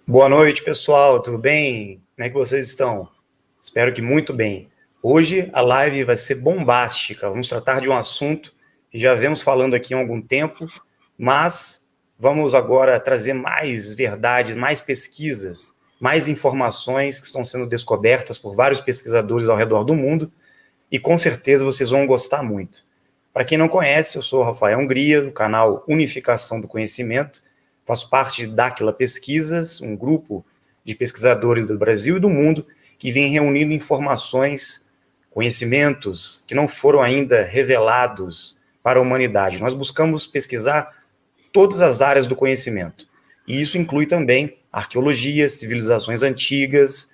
Boa noite, pessoal. Tudo bem? Como é que vocês estão? Espero que muito bem. Hoje a live vai ser bombástica. Vamos tratar de um assunto que já vemos falando aqui há algum tempo, mas vamos agora trazer mais verdades, mais pesquisas, mais informações que estão sendo descobertas por vários pesquisadores ao redor do mundo e com certeza vocês vão gostar muito. Para quem não conhece, eu sou o Rafael Hungria, do canal Unificação do Conhecimento. Faço parte de Dáquila Pesquisas, um grupo de pesquisadores do Brasil e do mundo que vem reunindo informações, conhecimentos que não foram ainda revelados para a humanidade. Nós buscamos pesquisar todas as áreas do conhecimento. E isso inclui também arqueologia, civilizações antigas,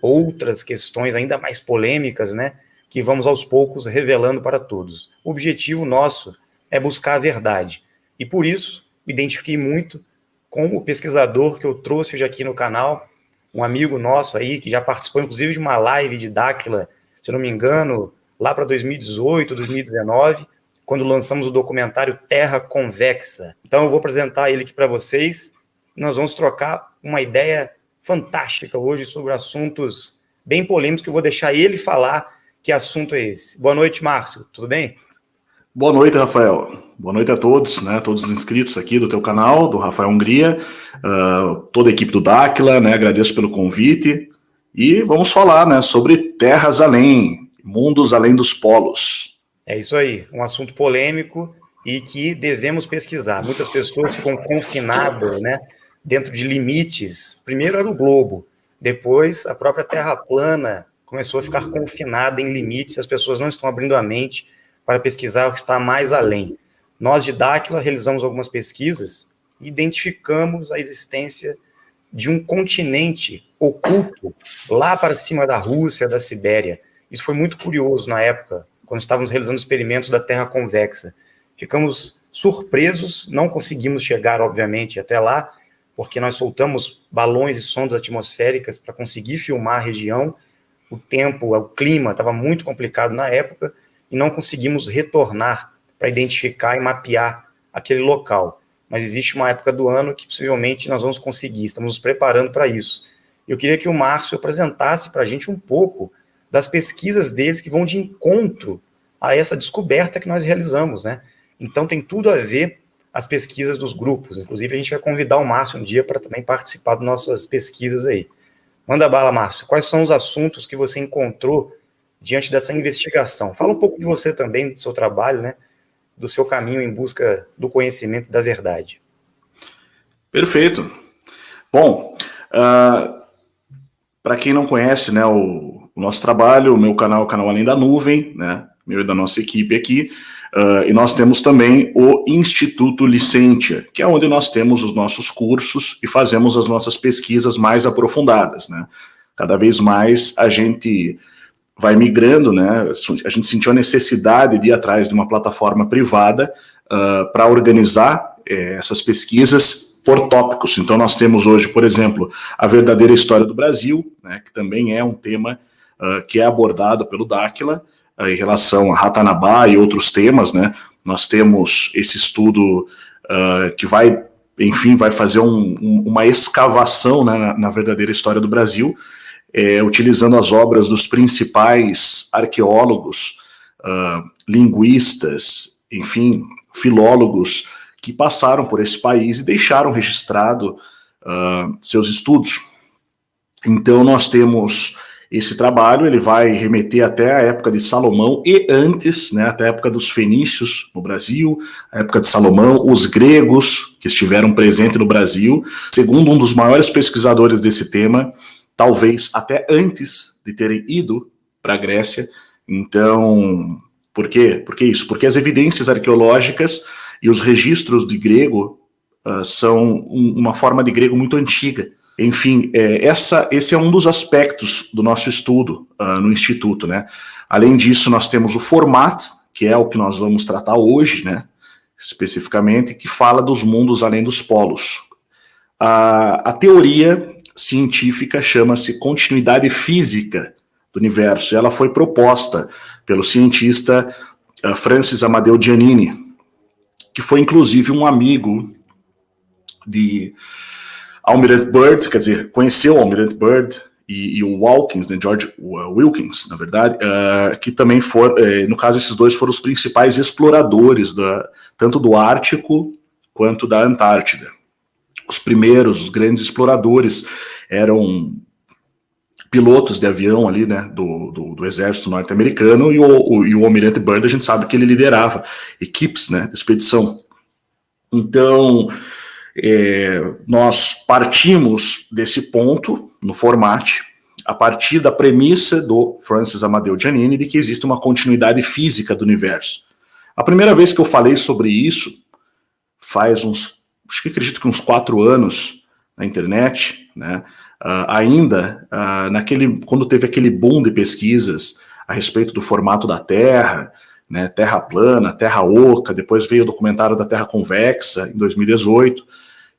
outras questões ainda mais polêmicas, né, que vamos aos poucos revelando para todos. O objetivo nosso é buscar a verdade. E por isso, me identifiquei muito com o pesquisador que eu trouxe hoje aqui no canal, um amigo nosso aí, que já participou inclusive de uma live de Dáquila, se eu não me engano, lá para 2018, 2019, quando lançamos o documentário Terra Convexa. Então eu vou apresentar ele aqui para vocês, e nós vamos trocar uma ideia fantástica hoje sobre assuntos bem polêmicos que eu vou deixar ele falar que assunto é esse. Boa noite, Márcio. Tudo bem? Boa noite, Rafael. Boa noite a todos, né? Todos os inscritos aqui do teu canal, do Rafael Hungria, toda a equipe do Dáquila, né? Agradeço pelo convite. E vamos falar, né, sobre terras além, mundos além dos polos. É isso aí, um assunto polêmico e que devemos pesquisar. Muitas pessoas ficam confinadas, né, dentro de limites. Primeiro era o globo, depois a própria Terra plana começou a ficar confinada em limites, as pessoas não estão abrindo a mente para pesquisar o que está mais além. Nós de Dáquila realizamos algumas pesquisas e identificamos a existência de um continente oculto lá para cima da Rússia, da Sibéria. Isso foi muito curioso na época, quando estávamos realizando experimentos da Terra convexa. Ficamos surpresos, não conseguimos chegar, obviamente, até lá, porque nós soltamos balões e sondas atmosféricas para conseguir filmar a região. O tempo, o clima estava muito complicado na época e não conseguimos retornar para identificar e mapear aquele local. Mas existe uma época do ano que possivelmente nós vamos conseguir, estamos nos preparando para isso. Eu queria que o Márcio apresentasse para a gente um pouco das pesquisas deles que vão de encontro a essa descoberta que nós realizamos, né? Então tem tudo a ver as pesquisas dos grupos. Inclusive a gente vai convidar o Márcio um dia para também participar das nossas pesquisas aí. Manda bala, Márcio. Quais são os assuntos que você encontrou diante dessa investigação? Fala um pouco de você também, do seu trabalho, né? Do seu caminho em busca do conhecimento da verdade. Perfeito. Bom, para quem não conhece, né, o nosso trabalho, o meu canal, o canal Além da Nuvem, né, meu e da nossa equipe aqui, e nós temos também o Instituto Licentia, que é onde nós temos os nossos cursos e fazemos as nossas pesquisas mais aprofundadas, né. Cada vez mais a gente vai migrando, né, a gente sentiu a necessidade de ir atrás de uma plataforma privada para organizar essas pesquisas por tópicos. Então nós temos hoje, por exemplo, a verdadeira história do Brasil, né, que também é um tema que é abordado pelo Dáquila em relação a Ratanabá e outros temas, né. Nós temos esse estudo que vai, enfim, vai fazer uma escavação, né, na verdadeira história do Brasil, utilizando as obras dos principais arqueólogos, linguistas, enfim, filólogos que passaram por esse país e deixaram registrado seus estudos. Então nós temos esse trabalho, ele vai remeter até a época de Salomão e antes, né, até a época dos fenícios no Brasil, a época de Salomão, os gregos que estiveram presentes no Brasil. Segundo um dos maiores pesquisadores desse tema, talvez até antes de terem ido para a Grécia. Então, por quê? Por que isso? Porque as evidências arqueológicas e os registros de grego são uma forma de grego muito antiga. Enfim, esse é um dos aspectos do nosso estudo no Instituto, né? Além disso, nós temos o formato, que é o que nós vamos tratar hoje, né? Especificamente, que fala dos mundos além dos polos. A teoria científica chama-se continuidade física do universo. Ela foi proposta pelo cientista Francis Amadeo Giannini, que foi inclusive um amigo de Almirante Byrd, quer dizer, conheceu o Almirante Byrd e o Wilkins, né, George Wilkins, na verdade, que também foram, no caso, esses dois foram os principais exploradores tanto do Ártico quanto da Antártida. Os primeiros, os grandes exploradores eram pilotos de avião ali, né, do exército norte-americano, e o Almirante Byrd, a gente sabe que ele liderava equipes, né, de expedição. Então, nós partimos desse ponto no Formate, a partir da premissa do Francis Amadeo Giannini de que existe uma continuidade física do universo. A primeira vez que eu falei sobre isso faz acredito que uns 4 anos na internet, né? Quando teve aquele boom de pesquisas a respeito do formato da Terra, né? Terra plana, Terra oca, depois veio o documentário da Terra convexa em 2018.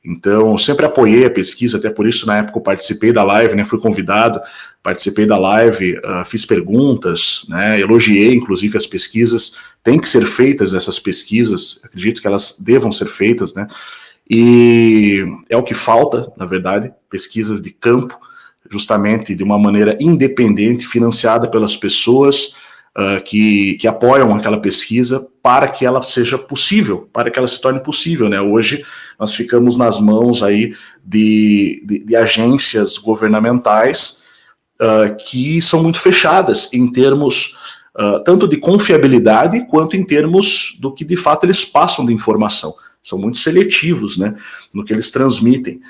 Então, eu sempre apoiei a pesquisa, até por isso, na época, eu participei da live, né, fui convidado, participei da live, fiz perguntas, né, elogiei, inclusive, as pesquisas. Tem que ser feitas essas pesquisas, acredito que elas devam ser feitas, né, e é o que falta, na verdade, pesquisas de campo, justamente de uma maneira independente, financiada pelas pessoas que apoiam aquela pesquisa para que ela seja possível, para que ela se torne possível, né? Hoje nós ficamos nas mãos aí de agências governamentais que são muito fechadas em termos tanto de confiabilidade quanto em termos do que de fato eles passam de informação. São muito seletivos, né, no que eles transmitem.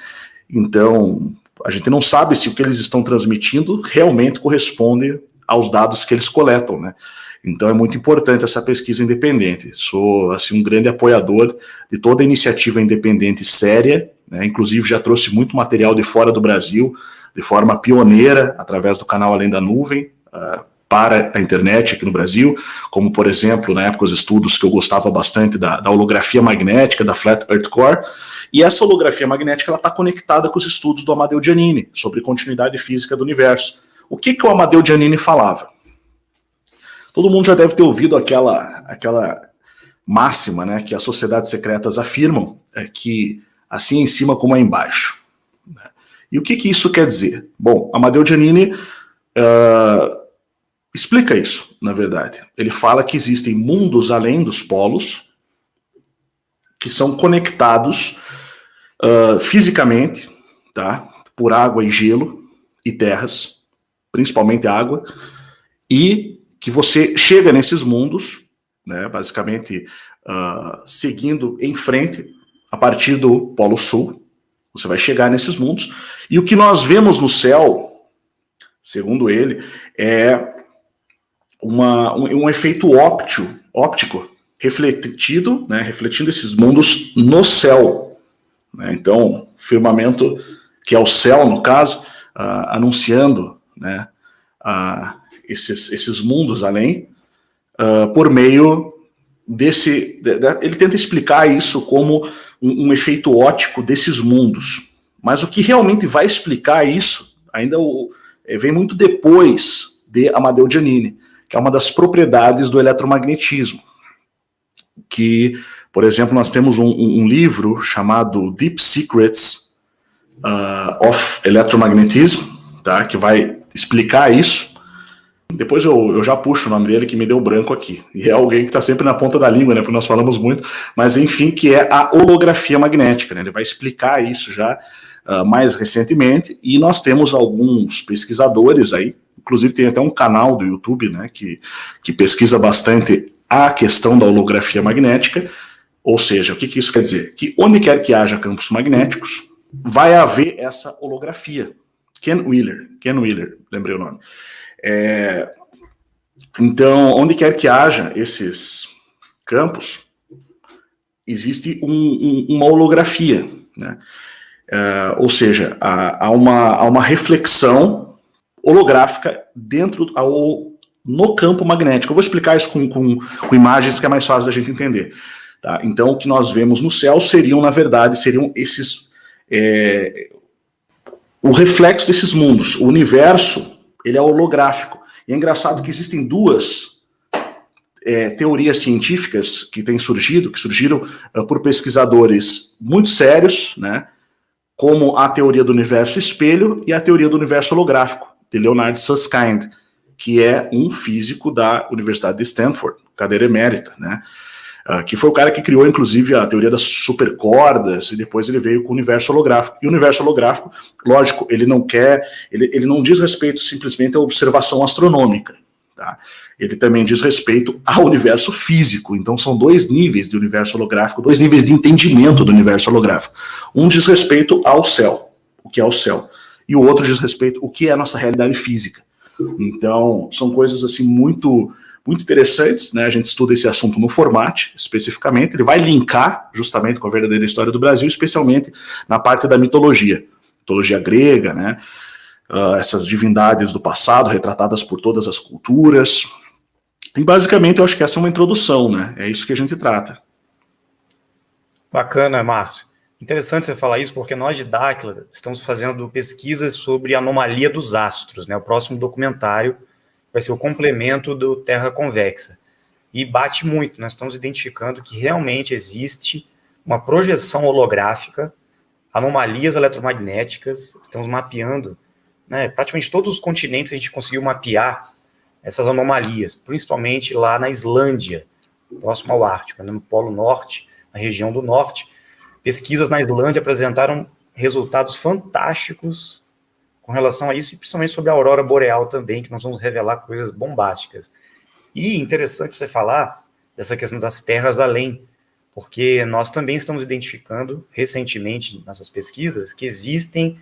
Então, a gente não sabe se o que eles estão transmitindo realmente corresponde aos dados que eles coletam, né? Então é muito importante essa pesquisa independente. Sou assim um grande apoiador de toda iniciativa independente séria, né? Inclusive já trouxe muito material de fora do Brasil, de forma pioneira, através do canal Além da Nuvem, para a internet aqui no Brasil, como por exemplo, na época, os estudos que eu gostava bastante da holografia magnética, da Flat Earth Core, e essa holografia magnética está conectada com os estudos do Amadeo Giannini, sobre continuidade física do universo. O que o Amadeo Giannini falava? Todo mundo já deve ter ouvido aquela máxima, né, que as sociedades secretas afirmam, que assim em cima como é embaixo. E o que isso quer dizer? Bom, Amadeo Giannini explica isso, na verdade. Ele fala que existem mundos além dos polos que são conectados fisicamente, tá, por água e gelo e terras, principalmente água, e que você chega nesses mundos, né, basicamente seguindo em frente a partir do Polo Sul, você vai chegar nesses mundos, e o que nós vemos no céu, segundo ele, é um efeito óptico refletido, né, refletindo esses mundos no céu, né? Então, firmamento, que é o céu, no caso, anunciando, né, esses mundos além, por meio desse... ele tenta explicar isso como um efeito óptico desses mundos. Mas o que realmente vai explicar isso ainda vem muito depois de Amadeo Giannini, que é uma das propriedades do eletromagnetismo. Que, por exemplo, nós temos um livro chamado Deep Secrets of Electromagnetism, tá, que vai explicar isso. Depois eu já puxo o nome dele, que me deu branco aqui. E é alguém que está sempre na ponta da língua, né? Porque nós falamos muito. Mas, enfim, que é a holografia magnética, né? Ele vai explicar isso já mais recentemente. E nós temos alguns pesquisadores aí, inclusive tem até um canal do YouTube, né? Que pesquisa bastante a questão da holografia magnética. Ou seja, o que isso quer dizer? Que onde quer que haja campos magnéticos, vai haver essa holografia. Ken Wheeler, lembrei o nome. Então, onde quer que haja esses campos, existe uma holografia, né? Ou seja, há uma reflexão holográfica no campo magnético. Eu vou explicar isso com imagens que é mais fácil da gente entender. Tá? Então, o que nós vemos no céu seriam esses... o reflexo desses mundos. O universo, ele é holográfico. E é engraçado que existem duas teorias científicas que surgiram por pesquisadores muito sérios, né, como a teoria do universo espelho e a teoria do universo holográfico, de Leonard Susskind, que é um físico da Universidade de Stanford, cadeira emérita, né? Que foi o cara que criou, inclusive, a teoria das supercordas, e depois ele veio com o universo holográfico. E o universo holográfico, lógico, ele não diz respeito simplesmente à observação astronômica, tá? Ele também diz respeito ao universo físico. Então são dois níveis de universo holográfico, dois níveis de entendimento do universo holográfico. Um diz respeito ao céu, o que é o céu, e o outro diz respeito ao que é a nossa realidade física. Então são coisas assim muito interessantes, né? A gente estuda esse assunto no Formate, especificamente. Ele vai linkar justamente com a verdadeira história do Brasil, especialmente na parte da mitologia grega, né? Essas divindades do passado retratadas por todas as culturas. E basicamente eu acho que essa é uma introdução, né? É isso que a gente trata. Bacana, Márcio. Interessante você falar isso, porque nós de Dáquila estamos fazendo pesquisas sobre a anomalia dos astros, né? O próximo documentário vai ser o complemento do Terra Convexa. E bate muito, nós estamos identificando que realmente existe uma projeção holográfica, anomalias eletromagnéticas, estamos mapeando, né, praticamente todos os continentes a gente conseguiu mapear essas anomalias, principalmente lá na Islândia, próximo ao Ártico, né, no Polo Norte, na região do Norte. Pesquisas na Islândia apresentaram resultados fantásticos com relação a isso, e principalmente sobre a aurora boreal também, que nós vamos revelar coisas bombásticas. E interessante você falar dessa questão das terras além, porque nós também estamos identificando, recentemente, nessas pesquisas, que existem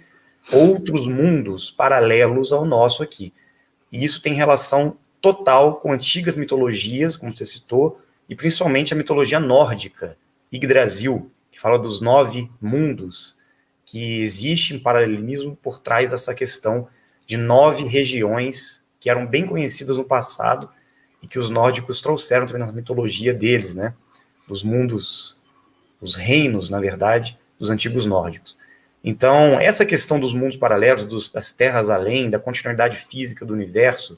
outros mundos paralelos ao nosso aqui. E isso tem relação total com antigas mitologias, como você citou, e principalmente a mitologia nórdica, Yggdrasil, que fala dos 9 mundos, que existe um paralelismo por trás dessa questão de 9 regiões que eram bem conhecidas no passado e que os nórdicos trouxeram também na mitologia deles, né? Dos mundos, os reinos, na verdade, dos antigos nórdicos. Então, essa questão dos mundos paralelos, das terras além, da continuidade física do universo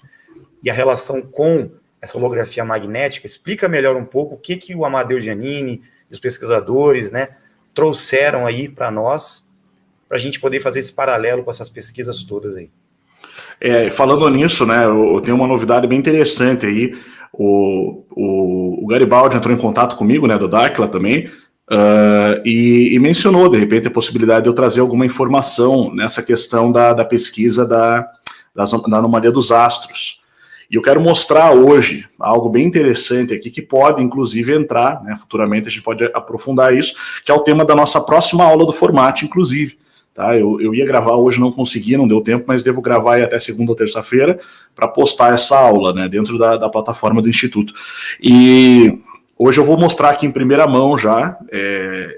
e a relação com essa holografia magnética, explica melhor um pouco o que o Amadeu Giannini e os pesquisadores, né, trouxeram aí para nós, para a gente poder fazer esse paralelo com essas pesquisas todas aí. Falando nisso, né, eu tenho uma novidade bem interessante aí. O Garibaldi entrou em contato comigo, né, do Dáquila também, e mencionou, de repente, a possibilidade de eu trazer alguma informação nessa questão da pesquisa da anomalia dos astros. E eu quero mostrar hoje algo bem interessante aqui, que pode, inclusive, entrar, né, futuramente a gente pode aprofundar isso, que é o tema da nossa próxima aula do Formate, inclusive. Tá? Eu ia gravar hoje, não consegui, não deu tempo, mas devo gravar aí até segunda ou terça-feira para postar essa aula, né, dentro da plataforma do Instituto. E hoje eu vou mostrar aqui em primeira mão já,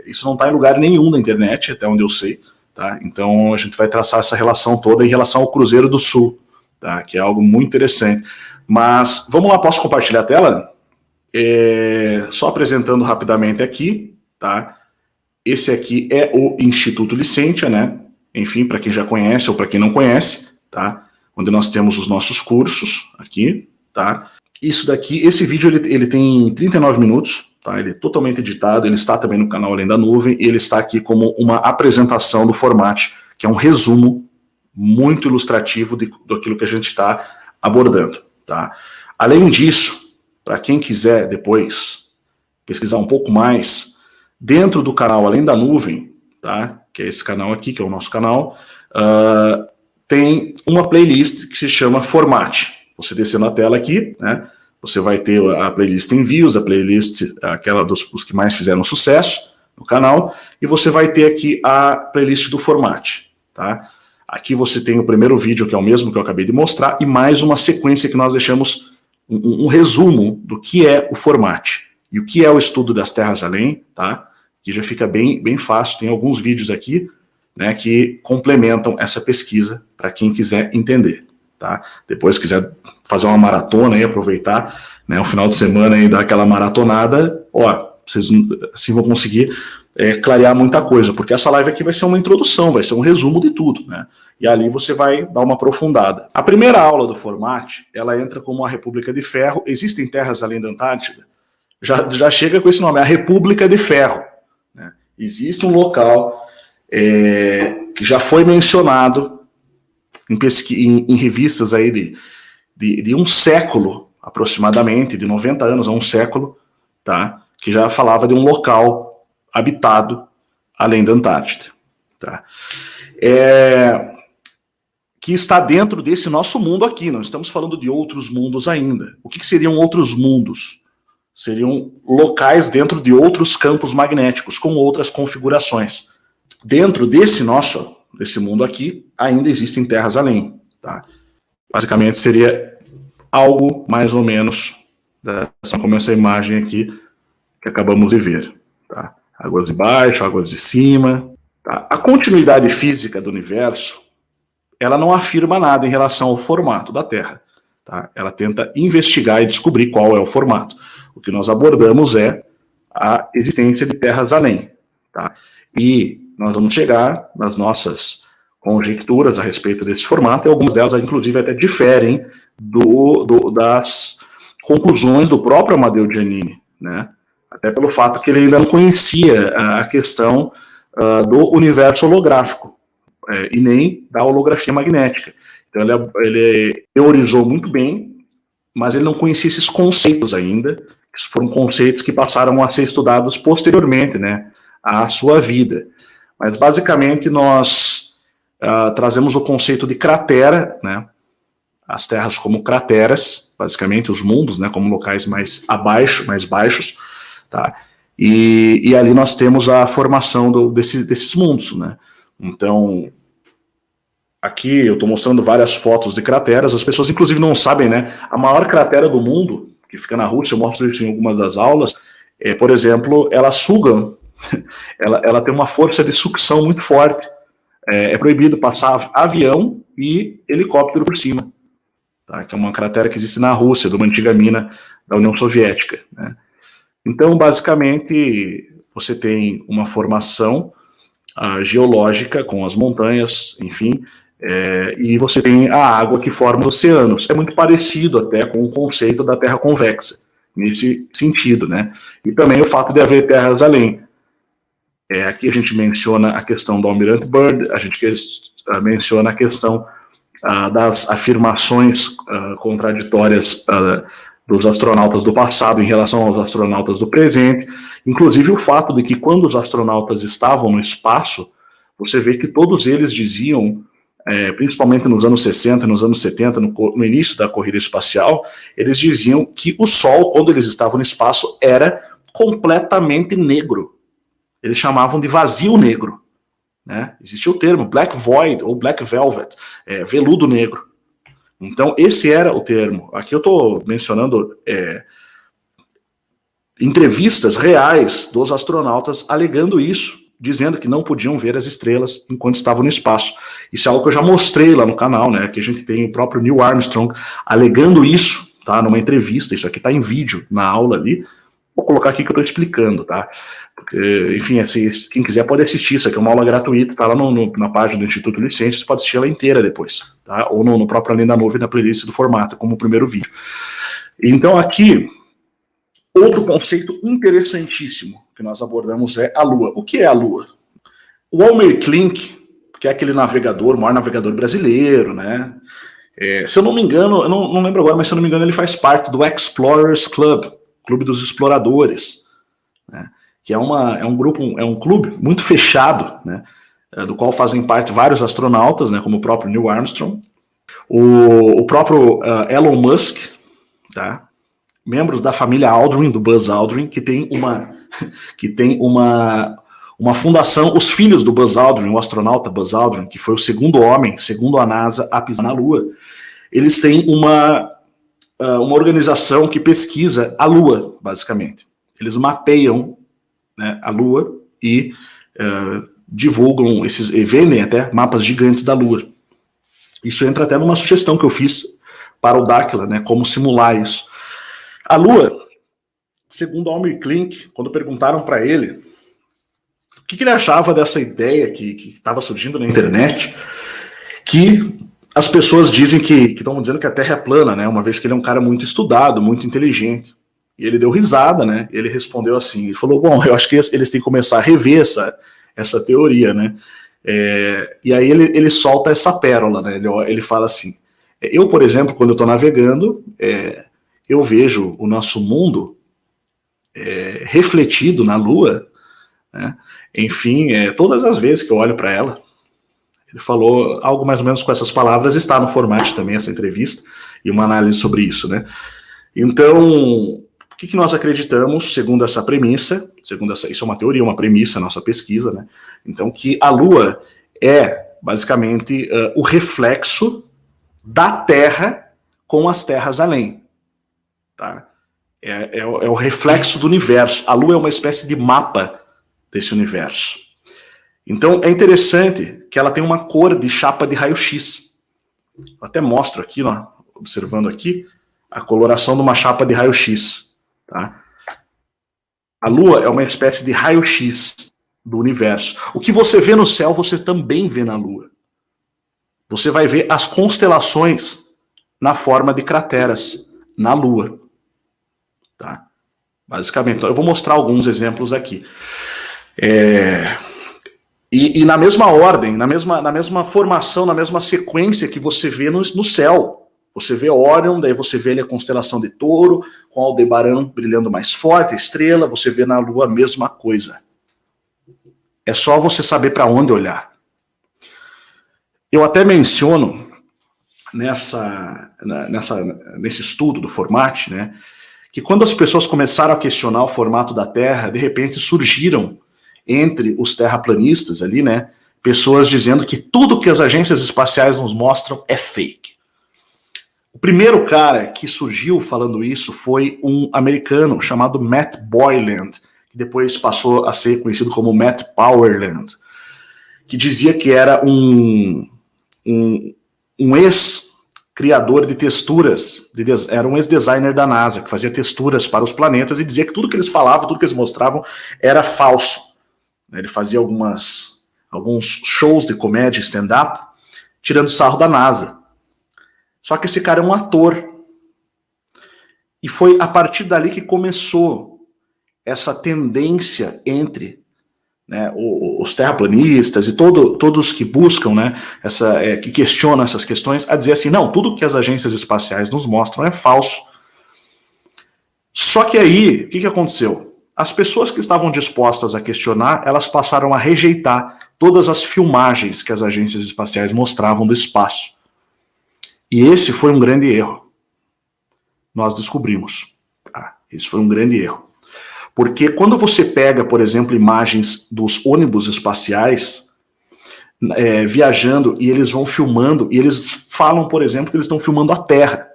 isso não está em lugar nenhum na internet, até onde eu sei, tá? Então a gente vai traçar essa relação toda em relação ao Cruzeiro do Sul, tá? Que é algo muito interessante. Mas vamos lá, posso compartilhar a tela? Só apresentando rapidamente aqui, tá? Esse aqui é o Instituto Licentia, né? Enfim, para quem já conhece ou para quem não conhece, tá? Onde nós temos os nossos cursos aqui, tá? Isso daqui, esse vídeo ele tem 39 minutos, tá? Ele é totalmente editado, ele está também no canal Além da Nuvem, e ele está aqui como uma apresentação do Formate, que é um resumo muito ilustrativo daquilo que a gente está abordando, tá? Além disso, para quem quiser depois pesquisar um pouco mais, dentro do canal Além da Nuvem, tá? Que é esse canal aqui, que é o nosso canal, tem uma playlist que se chama Formate. Você descer na tela aqui, né? Você vai ter a playlist Envios, a playlist, aquela dos que mais fizeram sucesso no canal, e você vai ter aqui a playlist do Formate, tá? Aqui você tem o primeiro vídeo, que é o mesmo que eu acabei de mostrar, e mais uma sequência que nós deixamos um resumo do que é o Formate. E o que é o estudo das terras além, tá? Que já fica bem fácil. Tem alguns vídeos aqui, né, que complementam essa pesquisa para quem quiser entender, tá? Depois quiser fazer uma maratona e aproveitar, né, o final de semana e dar aquela maratonada, vocês assim vão conseguir clarear muita coisa, porque essa live aqui vai ser uma introdução, vai ser um resumo de tudo, né? E ali você vai dar uma aprofundada. A primeira aula do Formate, ela entra como a República de Ferro. Existem terras além da Antártida? Já chega com esse nome, a República de Ferro, né? Existe um local que já foi mencionado em revistas aí de um século, aproximadamente, de 90 anos a um século, tá? Que já falava de um local habitado além da Antártida. Tá? Que está dentro desse nosso mundo aqui, não estamos falando de outros mundos ainda. O que seriam outros mundos? Seriam locais dentro de outros campos magnéticos, com outras configurações. Dentro desse mundo aqui, ainda existem terras além. Tá? Basicamente seria algo mais ou menos como essa imagem aqui que acabamos de ver. Tá? Águas de baixo, águas de cima. Tá? A continuidade física do universo, ela não afirma nada em relação ao formato da Terra. Tá? Ela tenta investigar e descobrir qual é o formato. O que nós abordamos é a existência de terras além. Tá? E nós vamos chegar nas nossas conjecturas a respeito desse formato, e algumas delas, inclusive, até diferem das conclusões do próprio Amedeo Giannini, né? Até pelo fato que ele ainda não conhecia a questão do universo holográfico, e nem da holografia magnética. Então ele teorizou muito bem, mas ele não conhecia esses conceitos ainda, que foram conceitos que passaram a ser estudados posteriormente, né, à sua vida. Mas basicamente nós trazemos o conceito de cratera, né, as terras como crateras, basicamente os mundos, né, como locais mais baixos, tá? E ali nós temos a formação desses mundos, né? Então, aqui eu estou mostrando várias fotos de crateras, as pessoas inclusive não sabem, né? A maior cratera do mundo, que fica na Rússia, eu mostro isso em algumas das aulas, por exemplo, ela suga, ela tem uma força de sucção muito forte. É proibido passar avião e helicóptero por cima. Tá? Que é uma cratera que existe na Rússia, de uma antiga mina da União Soviética. Né? Então, basicamente, você tem uma formação geológica com as montanhas, enfim, e você tem a água que forma os oceanos. É muito parecido até com o conceito da Terra convexa, nesse sentido, né? E também o fato de haver terras além. Aqui a gente menciona a questão do Almirante Byrd, a gente menciona a questão das afirmações contraditórias dos astronautas do passado em relação aos astronautas do presente, inclusive o fato de que quando os astronautas estavam no espaço, você vê que todos eles diziam, principalmente nos anos 60, nos anos 70, no início da corrida espacial, eles diziam que o Sol, quando eles estavam no espaço, era completamente negro. Eles chamavam de vazio negro. Né? Existia o termo Black Void ou Black Velvet, veludo negro. Então, esse era o termo. Aqui eu estou mencionando entrevistas reais dos astronautas alegando isso, dizendo que não podiam ver as estrelas enquanto estavam no espaço. Isso é algo que eu já mostrei lá no canal, né? Que a gente tem o próprio Neil Armstrong alegando isso, tá? Numa entrevista. Isso aqui está em vídeo, na aula ali. Vou colocar aqui que eu estou explicando, tá? Porque, enfim, quem quiser pode assistir, isso aqui é uma aula gratuita, tá lá na página do Instituto Licença, você pode assistir ela inteira depois, tá? Ou no próprio Além da Nuvem, na playlist do Formato, como o primeiro vídeo. Então aqui, outro conceito interessantíssimo que nós abordamos é a Lua. O que é a Lua? O Almir Klink, que é aquele navegador, o maior navegador brasileiro, né? Se eu não me engano, eu não lembro agora, mas se eu não me engano ele faz parte do Explorers Club, Clube dos Exploradores, né? Que é um clube muito fechado, né? Do qual fazem parte vários astronautas, né? Como o próprio Neil Armstrong, o próprio Elon Musk, tá? Membros da família Aldrin, do Buzz Aldrin, que tem uma fundação, os filhos do Buzz Aldrin, o astronauta Buzz Aldrin, que foi o segundo homem, segundo a NASA, a pisar na Lua. Eles têm uma organização que pesquisa a Lua, basicamente. Eles mapeiam, né, a Lua e divulgam e vendem até mapas gigantes da Lua. Isso entra até numa sugestão que eu fiz para o Dáquila, né, como simular isso. A Lua, segundo Almir Klink, quando perguntaram para ele o que ele achava dessa ideia que estava surgindo na internet, que as pessoas dizem que estão dizendo que a Terra é plana, né? Uma vez que ele é um cara muito estudado, muito inteligente. E ele deu risada, né? Ele respondeu assim, ele falou, bom, eu acho que eles têm que começar a rever essa teoria, né? E aí ele solta essa pérola, né? Ele fala assim, eu, por exemplo, quando eu estou navegando, eu vejo o nosso mundo refletido na Lua, né? Enfim, todas as vezes que eu olho para ela. Ele falou algo mais ou menos com essas palavras, está no formato também essa entrevista, e uma análise sobre isso, né? Então, o que nós acreditamos, segundo essa premissa, isso é uma teoria, uma premissa, nossa pesquisa, né? Então, que a Lua é, basicamente, o reflexo da Terra com as terras além, tá? É o reflexo do universo. A Lua é uma espécie de mapa desse universo. Então, é interessante que ela tem uma cor de chapa de raio-x. Eu até mostro aqui, ó, observando aqui, a coloração de uma chapa de raio-x. Tá? A Lua é uma espécie de raio-x do universo. O que você vê no céu, você também vê na Lua. Você vai ver as constelações na forma de crateras na Lua. Tá? Basicamente, então, eu vou mostrar alguns exemplos aqui. E na mesma ordem, na mesma formação, na mesma sequência que você vê no céu. Você vê Órion, daí você vê ali a constelação de Touro, com Aldebaran brilhando mais forte, a estrela, você vê na Lua a mesma coisa. É só você saber para onde olhar. Eu até menciono nesse estudo do Format, né, que quando as pessoas começaram a questionar o formato da Terra, de repente surgiram entre os terraplanistas ali, né, pessoas dizendo que tudo que as agências espaciais nos mostram é fake. O primeiro cara que surgiu falando isso foi um americano chamado Matt Boyland, que depois passou a ser conhecido como Matt Powerland, que dizia que era um ex-criador de texturas, era um ex-designer da NASA, que fazia texturas para os planetas e dizia que tudo que eles falavam, tudo que eles mostravam era falso. Ele fazia alguns shows de comédia stand-up, tirando sarro da NASA. Só que esse cara é um ator. E foi a partir dali que começou essa tendência entre, né, os terraplanistas e todos que buscam, né, que questionam essas questões, a dizer assim, não, tudo que as agências espaciais nos mostram é falso. Só que aí, o que aconteceu? As pessoas que estavam dispostas a questionar, elas passaram a rejeitar todas as filmagens que as agências espaciais mostravam do espaço. E esse foi um grande erro. Nós descobrimos. Esse foi um grande erro. Porque quando você pega, por exemplo, imagens dos ônibus espaciais viajando e eles vão filmando, e eles falam, por exemplo, que eles estão filmando a Terra.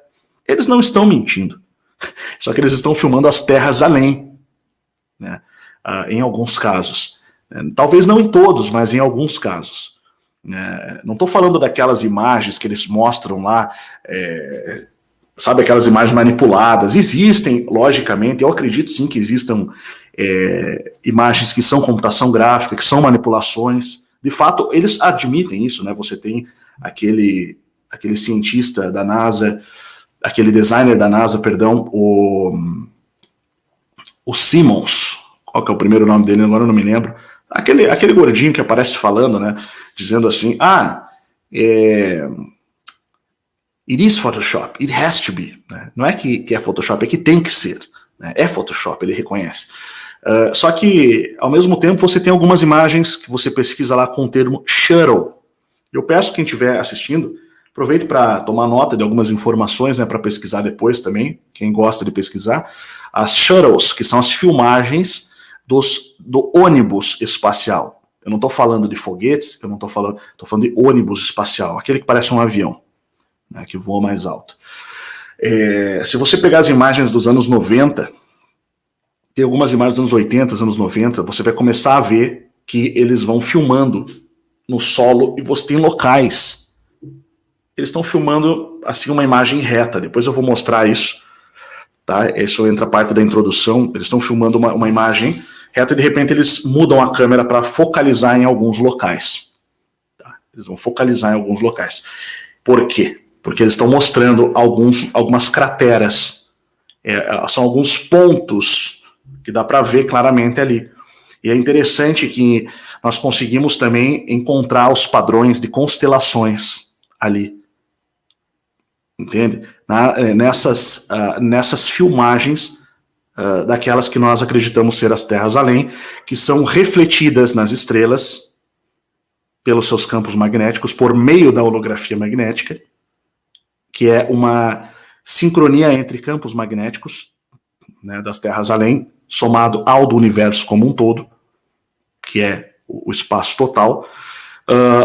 Eles não estão mentindo. Só que eles estão filmando as terras além. Né? Em alguns casos. Talvez não em todos, mas em alguns casos. Não estou falando daquelas imagens que eles mostram lá, sabe, aquelas imagens manipuladas. Existem, logicamente, eu acredito sim que existam imagens que são computação gráfica, que são manipulações. De fato, eles admitem isso, né? Você tem aquele cientista da NASA, aquele designer da NASA, perdão, o Simmons, qual que é o primeiro nome dele, agora eu não me lembro, aquele gordinho que aparece falando, né, dizendo assim, it is Photoshop, it has to be, né? Não é que é Photoshop, é que tem que ser, né? É Photoshop, ele reconhece. Só que, ao mesmo tempo, você tem algumas imagens que você pesquisa lá com o termo shuttle. Eu peço quem estiver assistindo, aproveite para tomar nota de algumas informações, né, para pesquisar depois também, quem gosta de pesquisar. As shuttles, que são as filmagens do ônibus espacial. Eu não estou falando de foguetes, estou falando de ônibus espacial, aquele que parece um avião, né, que voa mais alto. Se você pegar as imagens dos anos 90, tem algumas imagens dos anos 80, anos 90, você vai começar a ver que eles vão filmando no solo e você tem locais. Eles estão filmando assim uma imagem reta, depois eu vou mostrar isso. Tá? Isso entra parte da introdução. Eles estão filmando uma imagem reta e de repente eles mudam a câmera para focalizar em alguns locais. Tá? Eles vão focalizar em alguns locais. Por quê? Porque eles estão mostrando algumas crateras. São alguns pontos que dá para ver claramente ali. E é interessante que nós conseguimos também encontrar os padrões de constelações ali. Entende? Nessas filmagens daquelas que nós acreditamos ser as terras além, que são refletidas nas estrelas pelos seus campos magnéticos por meio da holografia magnética, que é uma sincronia entre campos magnéticos, né, das terras além, somado ao do universo como um todo, que é o espaço total,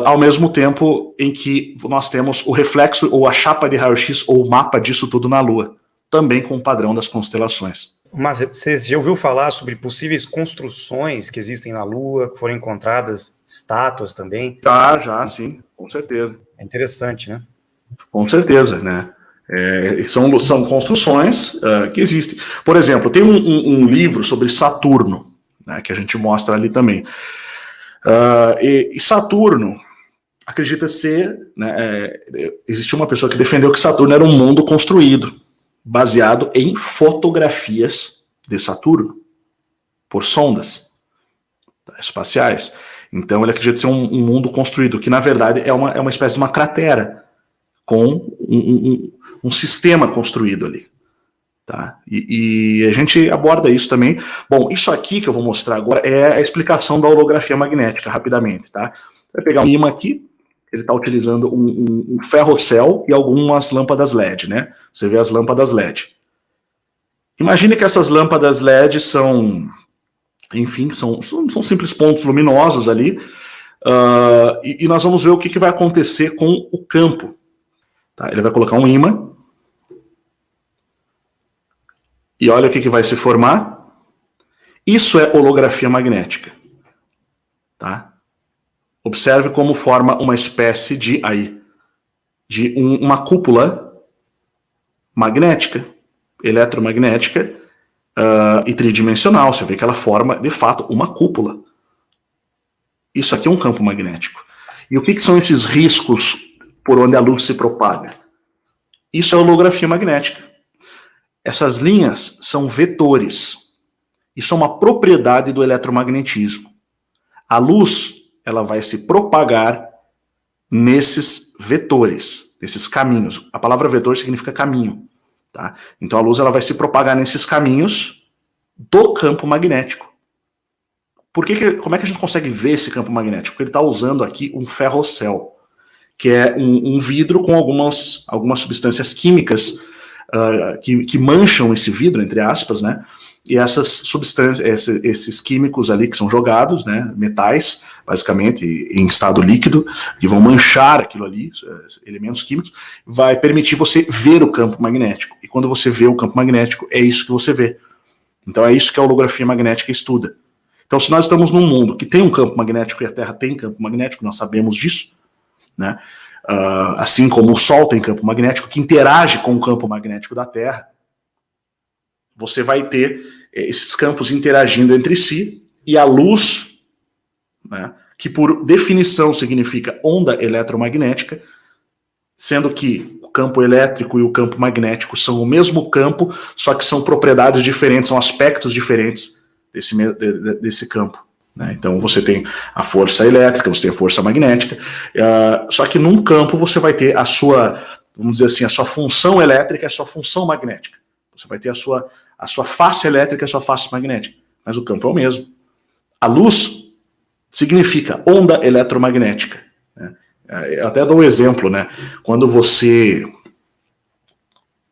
ao mesmo tempo em que nós temos o reflexo ou a chapa de raio-x ou o mapa disso tudo na Lua, também com o padrão das constelações. Mas você já ouviu falar sobre possíveis construções que existem na Lua, que foram encontradas, estátuas também? Já, sim, com certeza. É interessante, né? Com certeza, né? São construções que existem. Por exemplo, tem um livro sobre Saturno, né, que a gente mostra ali também. E Saturno acredita ser, né, existiu uma pessoa que defendeu que Saturno era um mundo construído, baseado em fotografias de Saturno, por sondas espaciais. Então ele acredita ser um mundo construído, que na verdade é uma espécie de uma cratera, com um sistema construído ali. Tá? E a gente aborda isso também. Bom, isso aqui que eu vou mostrar agora é a explicação da holografia magnética, rapidamente. Tá? Vai pegar um imã aqui, ele está utilizando um ferrocel e algumas lâmpadas LED, né? Você vê as lâmpadas LED. Imagine que essas lâmpadas LED são, enfim, são simples pontos luminosos ali, e nós vamos ver o que vai acontecer com o campo. Tá? Ele vai colocar um ímã, e olha o que vai se formar. Isso é holografia magnética. Tá? Observe como forma uma espécie de uma cúpula magnética, eletromagnética e tridimensional. Você vê que ela forma, de fato, uma cúpula. Isso aqui é um campo magnético. E o que são esses riscos por onde a luz se propaga? Isso é holografia magnética. Essas linhas são vetores. Isso é uma propriedade do eletromagnetismo. A luz, ela vai se propagar nesses vetores, nesses caminhos. A palavra vetor significa caminho. Tá? Então a luz, ela vai se propagar nesses caminhos do campo magnético. Como é que a gente consegue ver esse campo magnético? Porque ele está usando aqui um ferrocel, que é um vidro com algumas substâncias químicas que mancham esse vidro, entre aspas, né? E essas substâncias, esses químicos ali que são jogados, né, metais, basicamente, em estado líquido, que vão manchar aquilo ali, elementos químicos, vai permitir você ver o campo magnético. E quando você vê o campo magnético, é isso que você vê. Então é isso que a holografia magnética estuda. Então, se nós estamos num mundo que tem um campo magnético e a Terra tem campo magnético, nós sabemos disso, né? Assim como o Sol tem campo magnético que interage com o campo magnético da Terra, você vai ter esses campos interagindo entre si, e a luz, né, que por definição significa onda eletromagnética, sendo que o campo elétrico e o campo magnético são o mesmo campo, só que são propriedades diferentes, são aspectos diferentes desse campo. Né? Então você tem a força elétrica, você tem a força magnética, só que num campo você vai ter a sua, vamos dizer assim, a sua função elétrica e a sua função magnética. Você vai ter a sua face elétrica e a sua face magnética, mas o campo é o mesmo. A luz significa onda eletromagnética. Né? Eu até dou um exemplo, né? Quando você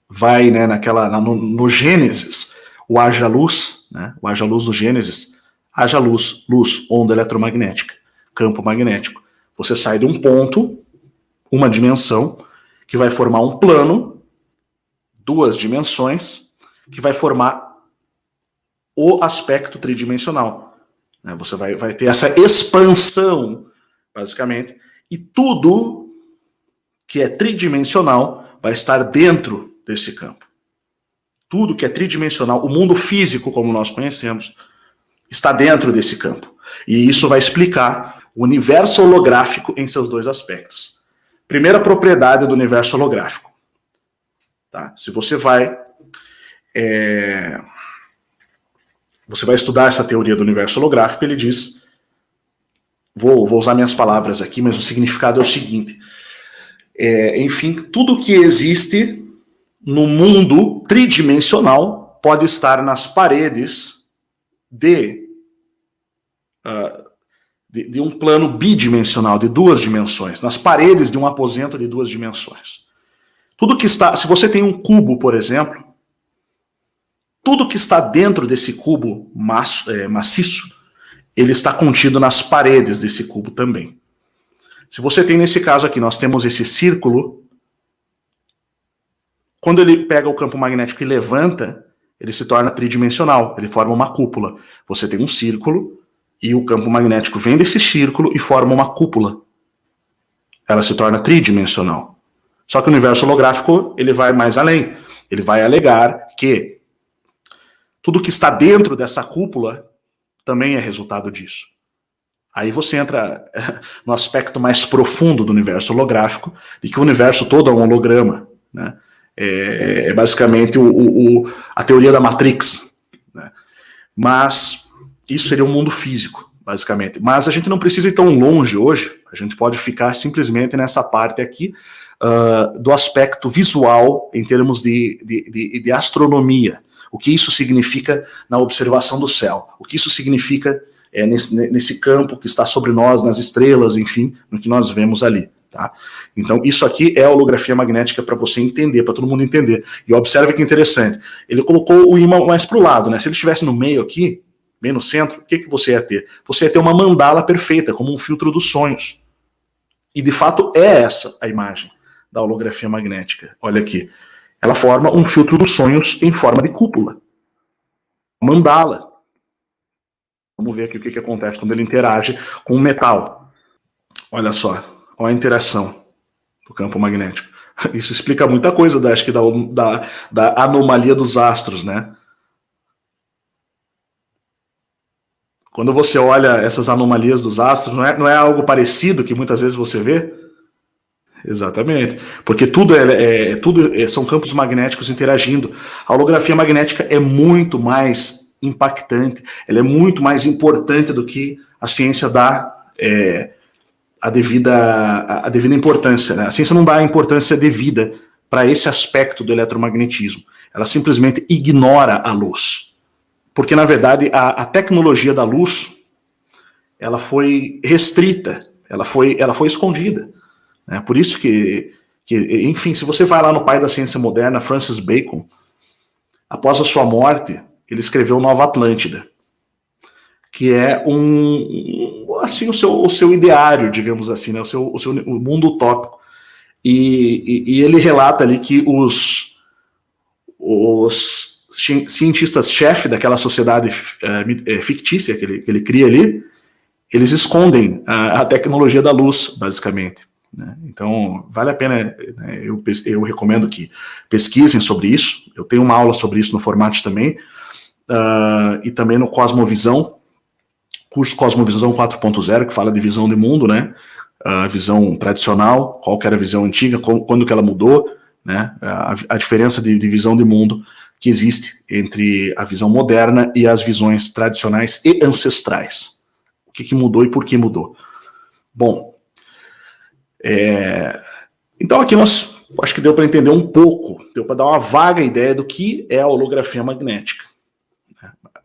vai, né, no Gênesis, o haja luz, né? O haja luz do Gênesis, haja luz, onda eletromagnética, campo magnético. Você sai de um ponto, uma dimensão, que vai formar um plano, duas dimensões, que vai formar o aspecto tridimensional. Você vai ter essa expansão, basicamente, e tudo que é tridimensional vai estar dentro desse campo. Tudo que é tridimensional, o mundo físico como nós conhecemos, está dentro desse campo. E isso vai explicar o universo holográfico em seus dois aspectos. Primeira propriedade do universo holográfico. Tá? Se você vai você vai estudar essa teoria do universo holográfico, ele diz, vou usar minhas palavras aqui, mas o significado é o seguinte, enfim, tudo que existe no mundo tridimensional pode estar nas paredes de um plano bidimensional, de 2 dimensões, nas paredes de um aposento de 2 dimensões. Tudo que está, se você tem um cubo, por exemplo, tudo que está dentro desse cubo maciço, ele está contido nas paredes desse cubo também. Se você tem, nesse caso aqui, nós temos esse círculo, quando ele pega o campo magnético e levanta, ele se torna tridimensional, ele forma uma cúpula. Você tem um círculo, e o campo magnético vem desse círculo e forma uma cúpula. Ela se torna tridimensional. Só que o universo holográfico, ele vai mais além. Ele vai alegar que tudo que está dentro dessa cúpula também é resultado disso. Aí você entra no aspecto mais profundo do universo holográfico, de que o universo todo é um holograma, né? É basicamente a teoria da Matrix, né? Mas isso seria um mundo físico, basicamente. Mas a gente não precisa ir tão longe hoje, a gente pode ficar simplesmente nessa parte aqui do aspecto visual em termos de astronomia. O que isso significa na observação do céu, o que isso significa nesse campo que está sobre nós, nas estrelas, enfim, no que nós vemos ali. Tá? Então, isso aqui é a holografia magnética para você entender, para todo mundo entender. E observe que interessante, ele colocou o ímã mais para o lado, né? Se ele estivesse no meio aqui, bem no centro, o que você ia ter? Você ia ter uma mandala perfeita, como um filtro dos sonhos. E, de fato, é essa a imagem da holografia magnética. Olha aqui. Ela forma um filtro dos sonhos em forma de cúpula. Mandala. Vamos ver aqui o que acontece quando ele interage com o metal. Olha só. Olha a interação do campo magnético. Isso explica muita coisa, acho que da anomalia dos astros, né? Quando você olha essas anomalias dos astros, não é algo parecido que muitas vezes você vê? Exatamente. Porque tudo são campos magnéticos interagindo. A holografia magnética é muito mais impactante, ela é muito mais importante do que a ciência dá a devida importância, né? A ciência não dá a importância devida para esse aspecto do eletromagnetismo. Ela simplesmente ignora a luz. Porque, na verdade, a tecnologia da luz ela foi restrita, ela foi escondida. Né? Por isso que, enfim, se você vai lá no pai da ciência moderna, Francis Bacon, após a sua morte, ele escreveu Nova Atlântida, que é assim, o seu ideário, digamos assim, né? o mundo utópico. E ele relata ali que os cientistas-chefe daquela sociedade fictícia que ele cria ali, eles escondem a tecnologia da luz, basicamente. Né? Então, vale a pena, né? Eu recomendo que pesquisem sobre isso. Eu tenho uma aula sobre isso no Format também, e também no Cosmovisão, curso Cosmovisão 4.0, que fala de visão de mundo, né? A visão tradicional, qual que era a visão antiga, quando que ela mudou, né? A diferença de visão de mundo que existe entre a visão moderna e as visões tradicionais e ancestrais. O que mudou e por que mudou? Bom, então aqui acho que deu para entender um pouco, deu para dar uma vaga ideia do que é a holografia magnética.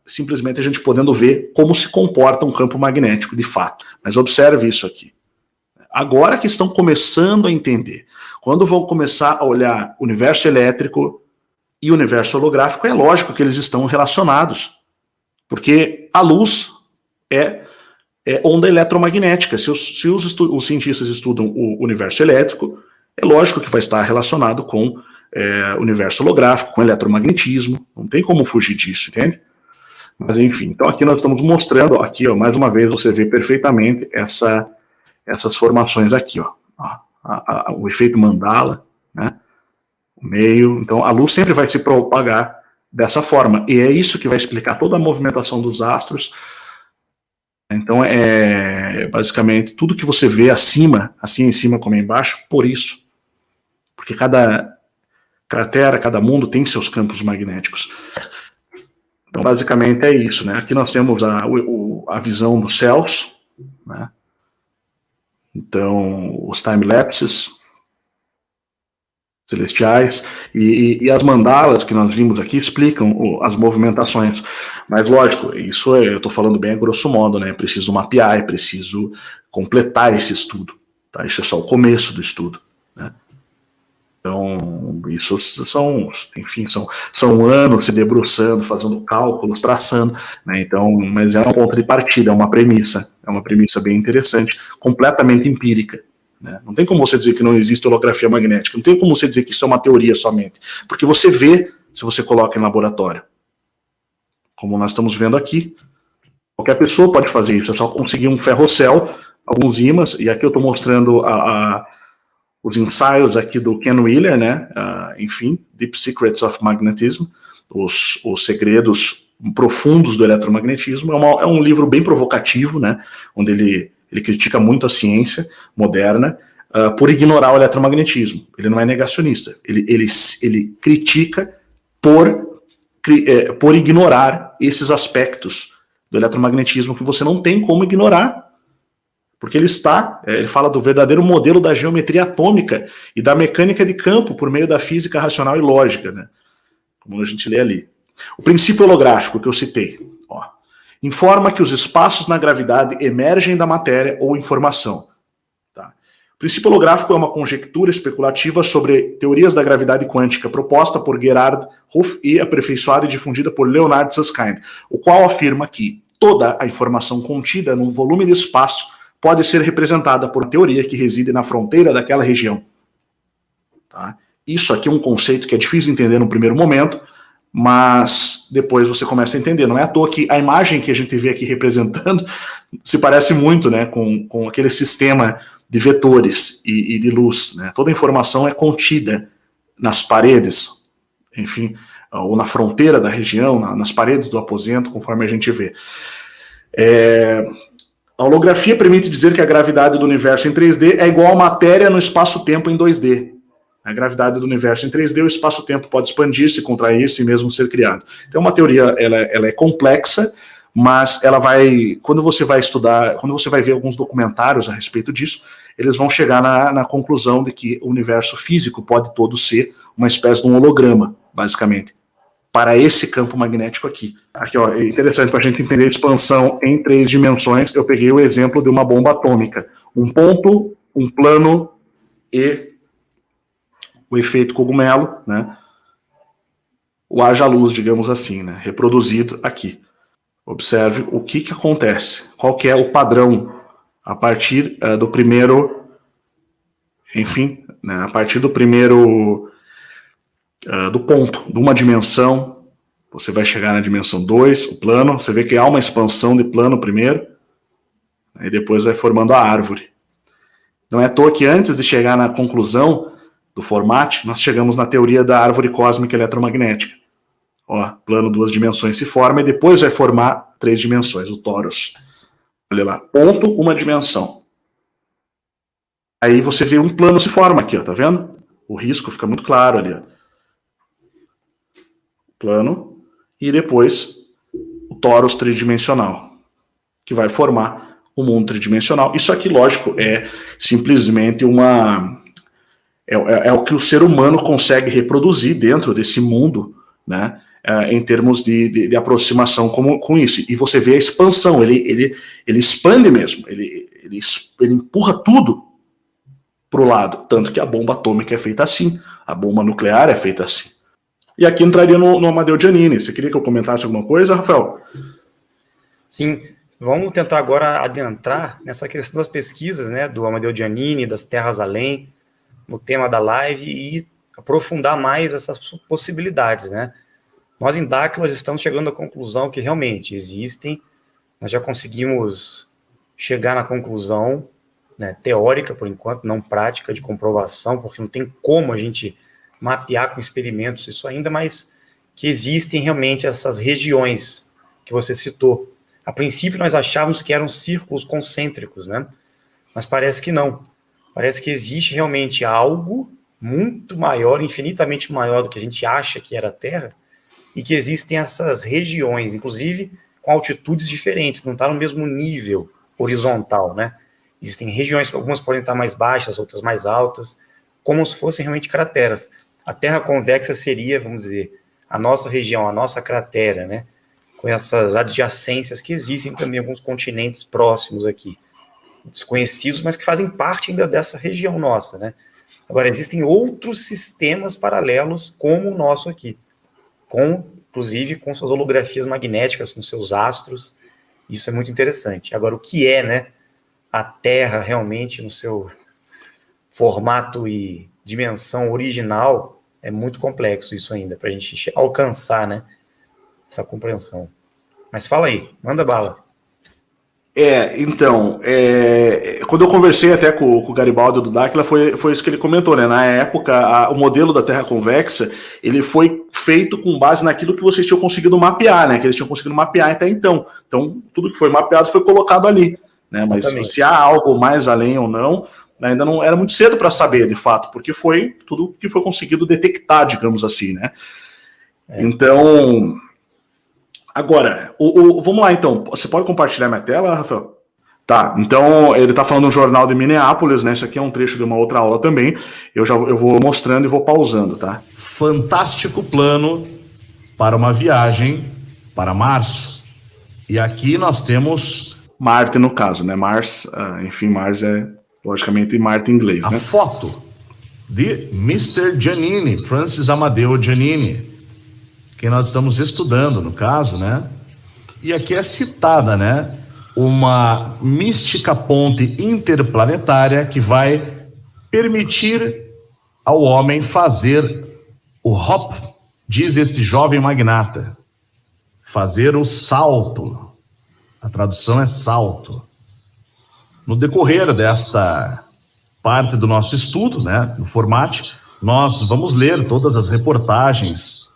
Simplesmente a gente podendo ver como se comporta um campo magnético de fato. Mas observe isso aqui. Agora que estão começando a entender, quando vão começar a olhar o universo elétrico e o universo holográfico, é lógico que eles estão relacionados, porque a luz é onda eletromagnética. Se os cientistas estudam o universo elétrico, é lógico que vai estar relacionado com o universo holográfico, com eletromagnetismo, não tem como fugir disso, entende? Mas enfim, então aqui nós estamos mostrando, aqui ó, mais uma vez você vê perfeitamente essas formações aqui, ó, o efeito mandala, né, o meio. Então a luz sempre vai se propagar dessa forma, e é isso que vai explicar toda a movimentação dos astros. Então basicamente tudo que você vê acima, assim em cima como embaixo, por isso. Porque cada cratera, cada mundo tem seus campos magnéticos. Então, basicamente é isso, né? Aqui nós temos a visão dos céus, né? Então, os time-lapses celestiais e as mandalas que nós vimos aqui explicam as movimentações. Mas, lógico, isso eu estou falando bem a grosso modo, né? Preciso mapear, preciso completar esse estudo. Tá? Isso é só o começo do estudo, né? Então, isso são anos se debruçando, fazendo cálculos, traçando, né? Então, mas é um ponto de partida, é uma premissa bem interessante, completamente empírica, né? Não tem como você dizer que não existe holografia magnética, não tem como você dizer que isso é uma teoria somente, porque você vê se você coloca em laboratório, como nós estamos vendo aqui. Qualquer pessoa pode fazer isso, é só conseguir um ferrocel, alguns ímãs, e aqui eu estou mostrando os ensaios aqui do Ken Wheeler, né? Enfim, Deep Secrets of Magnetism, os segredos profundos do eletromagnetismo. É um livro bem provocativo, né? Onde ele critica muito a ciência moderna por ignorar o eletromagnetismo. Ele não é negacionista. Ele critica por ignorar esses aspectos do eletromagnetismo que você não tem como ignorar. Porque ele fala do verdadeiro modelo da geometria atômica e da mecânica de campo por meio da física racional e lógica, né? Como a gente lê ali. O princípio holográfico que eu citei, informa que os espaços na gravidade emergem da matéria ou informação. Tá? O princípio holográfico é uma conjectura especulativa sobre teorias da gravidade quântica proposta por Gerhard Hoof e aperfeiçoada e difundida por Leonard Susskind, o qual afirma que toda a informação contida num volume de espaço pode ser representada por teoria que reside na fronteira daquela região. Tá? Isso aqui é um conceito que é difícil de entender no primeiro momento, mas depois você começa a entender. Não é à toa que a imagem que a gente vê aqui representando se parece muito, né, com aquele sistema de vetores e de luz. Né? Toda a informação é contida nas paredes, enfim, ou na fronteira da região, nas paredes do aposento, conforme a gente vê. A holografia permite dizer que a gravidade do universo em 3D é igual à matéria no espaço-tempo em 2D. A gravidade do universo em 3D, o espaço-tempo pode expandir-se, contrair-se e mesmo ser criado. Então, uma teoria, ela é complexa, mas ela vai, quando você vai estudar, quando você vai ver alguns documentários a respeito disso, eles vão chegar na conclusão de que o universo físico pode todo ser uma espécie de um holograma, basicamente, para esse campo magnético aqui. Aqui, ó, é interessante para a gente entender a expansão em 3 dimensões. Eu peguei o exemplo de uma bomba atômica. Um ponto, um plano e o efeito cogumelo, né? O haja-luz, digamos assim, né? Reproduzido aqui. Observe o que acontece. Qual que é o padrão a partir do primeiro... Enfim, né? A partir do primeiro... do ponto, de uma dimensão, você vai chegar na dimensão 2, o plano, você vê que há uma expansão de plano primeiro, e depois vai formando a árvore. Não é à toa que antes de chegar na conclusão do formato, nós chegamos na teoria da árvore cósmica eletromagnética. Ó, plano 2 dimensões se forma, e depois vai formar 3 dimensões, o torus. Olha lá, ponto, uma dimensão. Aí você vê um plano se forma aqui, ó, tá vendo? O risco fica muito claro ali, ó. Plano, e depois o torus tridimensional, que vai formar o mundo tridimensional. Isso aqui, lógico, é simplesmente é o que o ser humano consegue reproduzir dentro desse mundo, né, em termos de aproximação com isso. E você vê a expansão, ele expande mesmo, ele empurra tudo para o lado, tanto que a bomba atômica é feita assim, a bomba nuclear é feita assim. E aqui entraria no Amadeu Giannini. Você queria que eu comentasse alguma coisa, Rafael? Sim, vamos tentar agora adentrar nessa questão das pesquisas, né, do Amadeu Giannini, das Terras Além, no tema da live, e aprofundar mais essas possibilidades, né? Nós em Dáquilas estamos chegando à conclusão que realmente existem, nós já conseguimos chegar na conclusão, né, teórica, por enquanto, não prática, de comprovação, porque não tem como a gente mapear com experimentos isso ainda, mas que existem realmente essas regiões que você citou. A princípio nós achávamos que eram círculos concêntricos, né? Mas parece que não. Parece que existe realmente algo muito maior, infinitamente maior do que a gente acha que era a Terra, e que existem essas regiões, inclusive com altitudes diferentes, não está no mesmo nível horizontal, né? Existem regiões, algumas podem estar mais baixas, outras mais altas, como se fossem realmente crateras. A Terra convexa seria, vamos dizer, a nossa região, a nossa cratera, né? Com essas adjacências que existem também em alguns continentes próximos aqui, desconhecidos, mas que fazem parte ainda dessa região nossa, né? Agora, existem outros sistemas paralelos como o nosso aqui, inclusive com suas holografias magnéticas, com seus astros. Isso é muito interessante. Agora, o que é, né, a Terra realmente no seu formato e dimensão original é muito complexo isso ainda, para a gente alcançar, né, essa compreensão. Mas fala aí, manda bala. Então, quando eu conversei até com o Garibaldi do Dáquila, foi isso que ele comentou, né? Na época, o modelo da Terra convexa, ele foi feito com base naquilo que vocês tinham conseguido mapear, né? Que eles tinham conseguido mapear até então. Então, tudo que foi mapeado foi colocado ali, né? Mas se há algo mais além ou não, ainda não era muito cedo para saber, de fato, porque foi tudo que foi conseguido detectar, digamos assim, né? Então... Agora, vamos lá então. Você pode compartilhar minha tela, Rafael? Tá, então ele está falando de um jornal de Minneapolis, né? Isso aqui é um trecho de uma outra aula também. Eu vou mostrando e vou pausando, tá? Fantástico plano para uma viagem para Março. E aqui nós temos... Marte, no caso, né? Mars, enfim, Mars é, logicamente, Marte em inglês, né? A foto de Mr. Giannini, Francis Amadeo Giannini, que nós estamos estudando, no caso, né? E aqui é citada, né? Uma mística ponte interplanetária que vai permitir ao homem fazer o hop, diz este jovem magnata, fazer o salto. A tradução é salto. No decorrer desta parte do nosso estudo, né? No formato, nós vamos ler todas as reportagens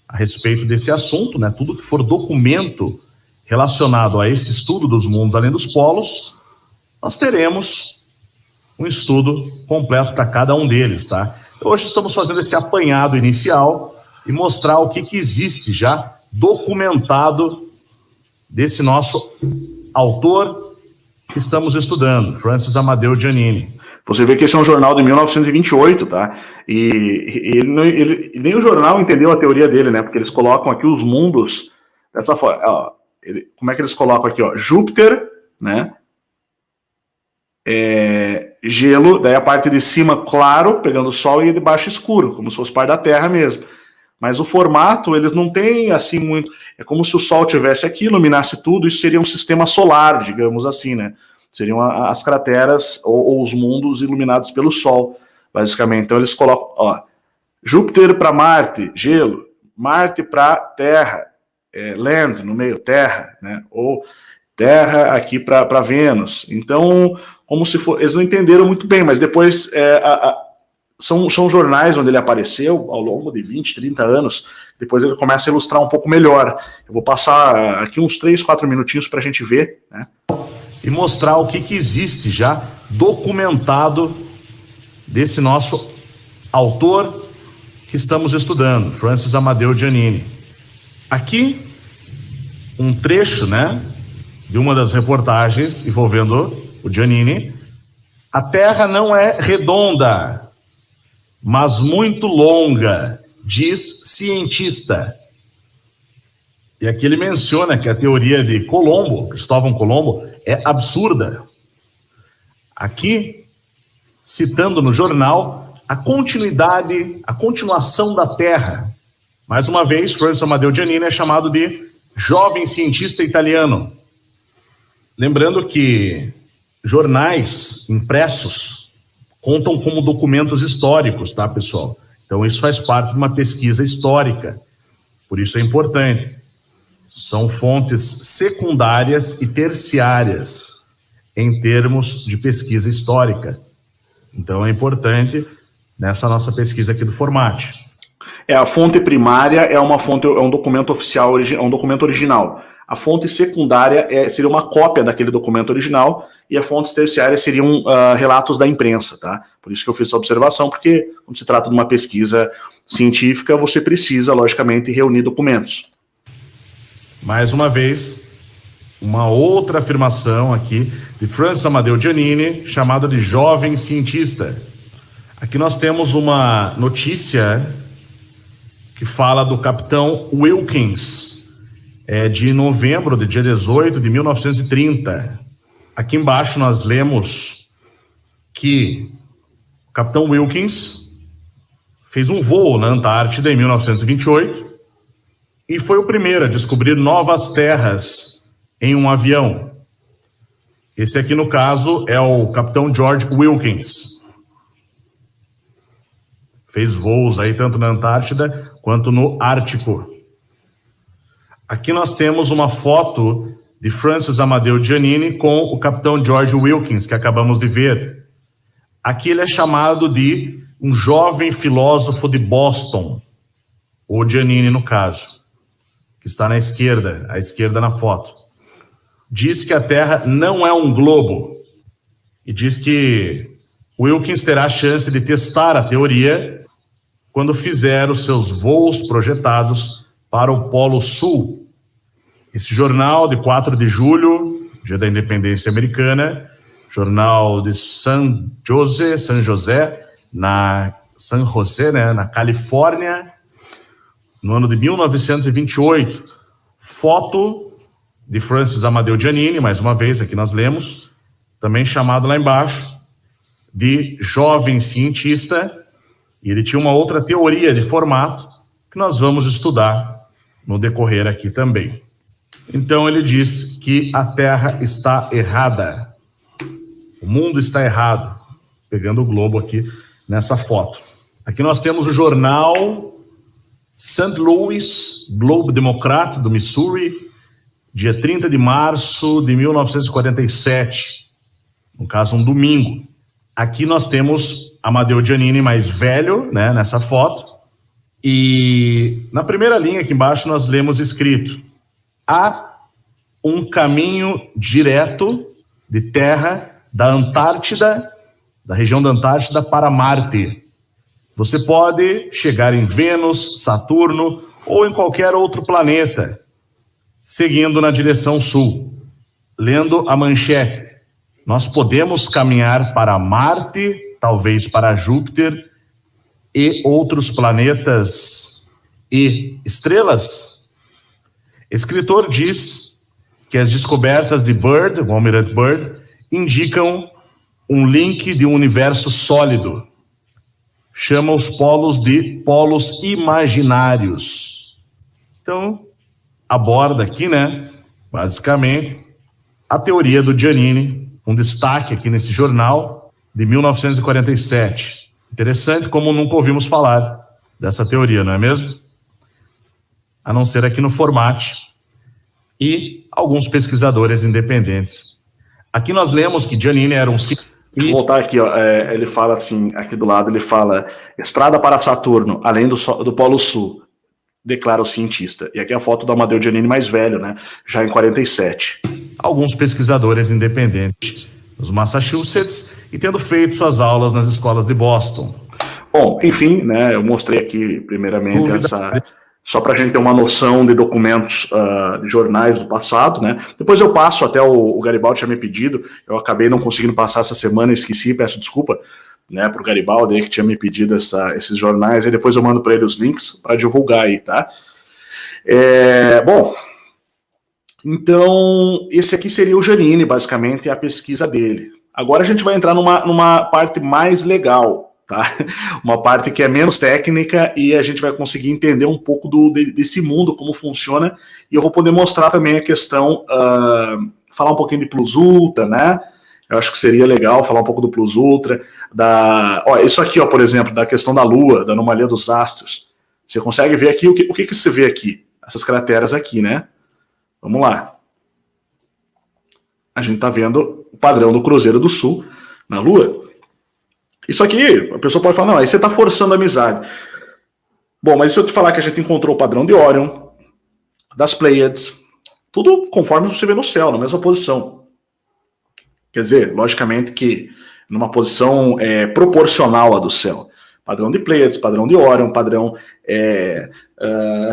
a respeito desse assunto, né? Tudo que for documento relacionado a esse estudo dos mundos além dos polos, nós teremos um estudo completo para cada um deles, tá? Hoje estamos fazendo esse apanhado inicial e mostrar o que existe já documentado desse nosso autor que estamos estudando, Francis Amadeo Giannini. Você vê que esse é um jornal de 1928, tá? E nem o jornal entendeu a teoria dele, né? Porque eles colocam aqui os mundos dessa forma. Ó, como é que eles colocam aqui, ó? Júpiter, né? Gelo, daí a parte de cima claro, pegando o Sol, e de baixo escuro, como se fosse parte da Terra mesmo. Mas o formato, eles não têm assim muito... É como se o Sol tivesse aqui, iluminasse tudo, isso seria um sistema solar, digamos assim, né? Seriam as crateras ou os mundos iluminados pelo Sol, basicamente. Então eles colocam, ó, Júpiter para Marte, gelo, Marte para Terra, land no meio, terra, né? Ou Terra aqui para Vênus. Então, como se for, eles não entenderam muito bem, mas depois são jornais onde ele apareceu ao longo de 20, 30 anos. Depois ele começa a ilustrar um pouco melhor. Eu vou passar aqui uns 3, 4 minutinhos para a gente ver, né? E mostrar o que existe já documentado desse nosso autor que estamos estudando, Francis Amadeo Giannini. Aqui, um trecho, né, de uma das reportagens envolvendo o Giannini. A Terra não é redonda, mas muito longa, diz cientista. E aqui ele menciona que a teoria de Colombo, Cristóvão Colombo, é absurda. Aqui, citando no jornal, a continuação da Terra. Mais uma vez, Francis Amadeo Giannini é chamado de jovem cientista italiano. Lembrando que jornais impressos contam como documentos históricos, tá, pessoal? Então isso faz parte de uma pesquisa histórica. Por isso é importante. São fontes secundárias e terciárias em termos de pesquisa histórica. Então é importante nessa nossa pesquisa aqui do Format. A fonte primária é uma fonte, é um documento oficial, é um documento original. A fonte secundária seria uma cópia daquele documento original e as fontes terciárias seriam relatos da imprensa, tá? Por isso que eu fiz essa observação, porque quando se trata de uma pesquisa científica, você precisa, logicamente, reunir documentos. Mais uma vez, uma outra afirmação aqui de Francis Amadeo Giannini, chamado de jovem cientista. Aqui nós temos uma notícia que fala do capitão Wilkins, de novembro, de dia 18 de 1930. Aqui embaixo nós lemos que o capitão Wilkins fez um voo na Antártida em 1928 e foi o primeiro a descobrir novas terras em um avião. Esse aqui, no caso, é o capitão George Wilkins. Fez voos aí tanto na Antártida quanto no Ártico. Aqui nós temos uma foto de Francis Amadeo Giannini com o capitão George Wilkins, que acabamos de ver. Aqui ele é chamado de um jovem filósofo de Boston, o Giannini no caso, que está à esquerda na foto. Diz que a Terra não é um globo e diz que Wilkins terá a chance de testar a teoria quando fizer os seus voos projetados para o Polo Sul. Esse jornal de 4 de julho, dia da independência americana, jornal de San José, na Califórnia, no ano de 1928. Foto de Francis Amadeo Giannini, mais uma vez, aqui nós lemos, também chamado lá embaixo, de jovem cientista, e ele tinha uma outra teoria de formato que nós vamos estudar no decorrer aqui também. Então ele diz que a Terra está errada, o mundo está errado, pegando o globo aqui nessa foto. Aqui nós temos o jornal St. Louis Globe-Democrat do Missouri, dia 30 de março de 1947, no caso um domingo. Aqui nós temos Amadeo Giannini mais velho, né, nessa foto, e na primeira linha aqui embaixo nós lemos escrito: há um caminho direto de terra da Antártida, da região da Antártida, para Marte. Você pode chegar em Vênus, Saturno ou em qualquer outro planeta, seguindo na direção sul. Lendo a manchete: nós podemos caminhar para Marte, talvez para Júpiter e outros planetas e estrelas. Escritor diz que as descobertas de Byrd, o almirante Byrd, indicam um link de um universo sólido. Chama os polos de polos imaginários. Então, aborda aqui, né, basicamente, a teoria do Giannini, um destaque aqui nesse jornal de 1947. Interessante como nunca ouvimos falar dessa teoria, não é mesmo? A não ser aqui no Formate e alguns pesquisadores independentes. Aqui nós lemos que Giannini era um... Vou voltar aqui, ó. Ele fala assim, aqui do lado, ele fala: estrada para Saturno, além do Polo Sul, declara o cientista. E aqui é a foto do Amadeo Giannini mais velho, né? Já em 47. Alguns pesquisadores independentes nos Massachusetts e tendo feito suas aulas nas escolas de Boston. Bom, enfim, né? Eu mostrei aqui primeiramente só para a gente ter uma noção de documentos de jornais do passado, né? Depois eu passo, até o Garibaldi tinha me pedido, eu acabei não conseguindo passar essa semana, esqueci, peço desculpa, né, para o Garibaldi aí, que tinha me pedido esses jornais, e depois eu mando para ele os links para divulgar aí, tá? Bom, então esse aqui seria o Giannini, basicamente, a pesquisa dele. Agora a gente vai entrar numa parte mais legal, tá? Uma parte que é menos técnica e a gente vai conseguir entender um pouco desse mundo, como funciona, e eu vou poder mostrar também a questão, falar um pouquinho de plus ultra, né? Eu acho que seria legal falar um pouco do plus ultra, isso aqui, ó, por exemplo, da questão da Lua, da anomalia dos astros. Você consegue ver aqui, o que você vê aqui? Essas crateras aqui, né? Vamos lá. A gente tá vendo o padrão do Cruzeiro do Sul na Lua. Isso aqui, a pessoa pode falar, não, aí você está forçando a amizade. Bom, mas se eu te falar que a gente encontrou o padrão de Órion, das Pleiades, Tudo conforme você vê no céu, na mesma posição. Quer dizer, logicamente que numa posição proporcional à do céu. Padrão de Pleiades, padrão de Órion, padrão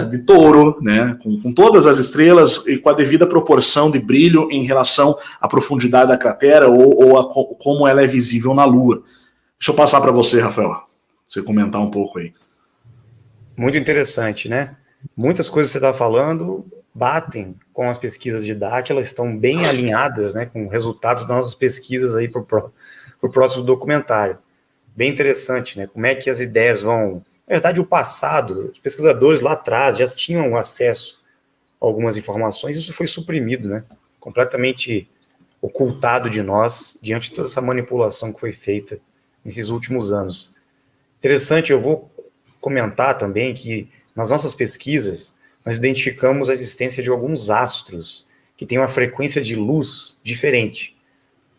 de Touro, né? Com todas as estrelas e com a devida proporção de brilho em relação à profundidade da cratera ou a como ela é visível na Lua. Deixa eu passar para você, Rafael, você comentar um pouco aí. Muito interessante, né? Muitas coisas que você está falando batem com as pesquisas de DAC, elas estão bem alinhadas, né, com resultados das nossas pesquisas aí para o próximo documentário. Bem interessante, né? Como é que as ideias vão... Na verdade, o passado, os pesquisadores lá atrás já tinham acesso a algumas informações, isso foi suprimido, né? Completamente ocultado de nós, diante de toda essa manipulação que foi feita nesses últimos anos. Interessante, eu vou comentar também que nas nossas pesquisas nós identificamos a existência de alguns astros que têm uma frequência de luz diferente,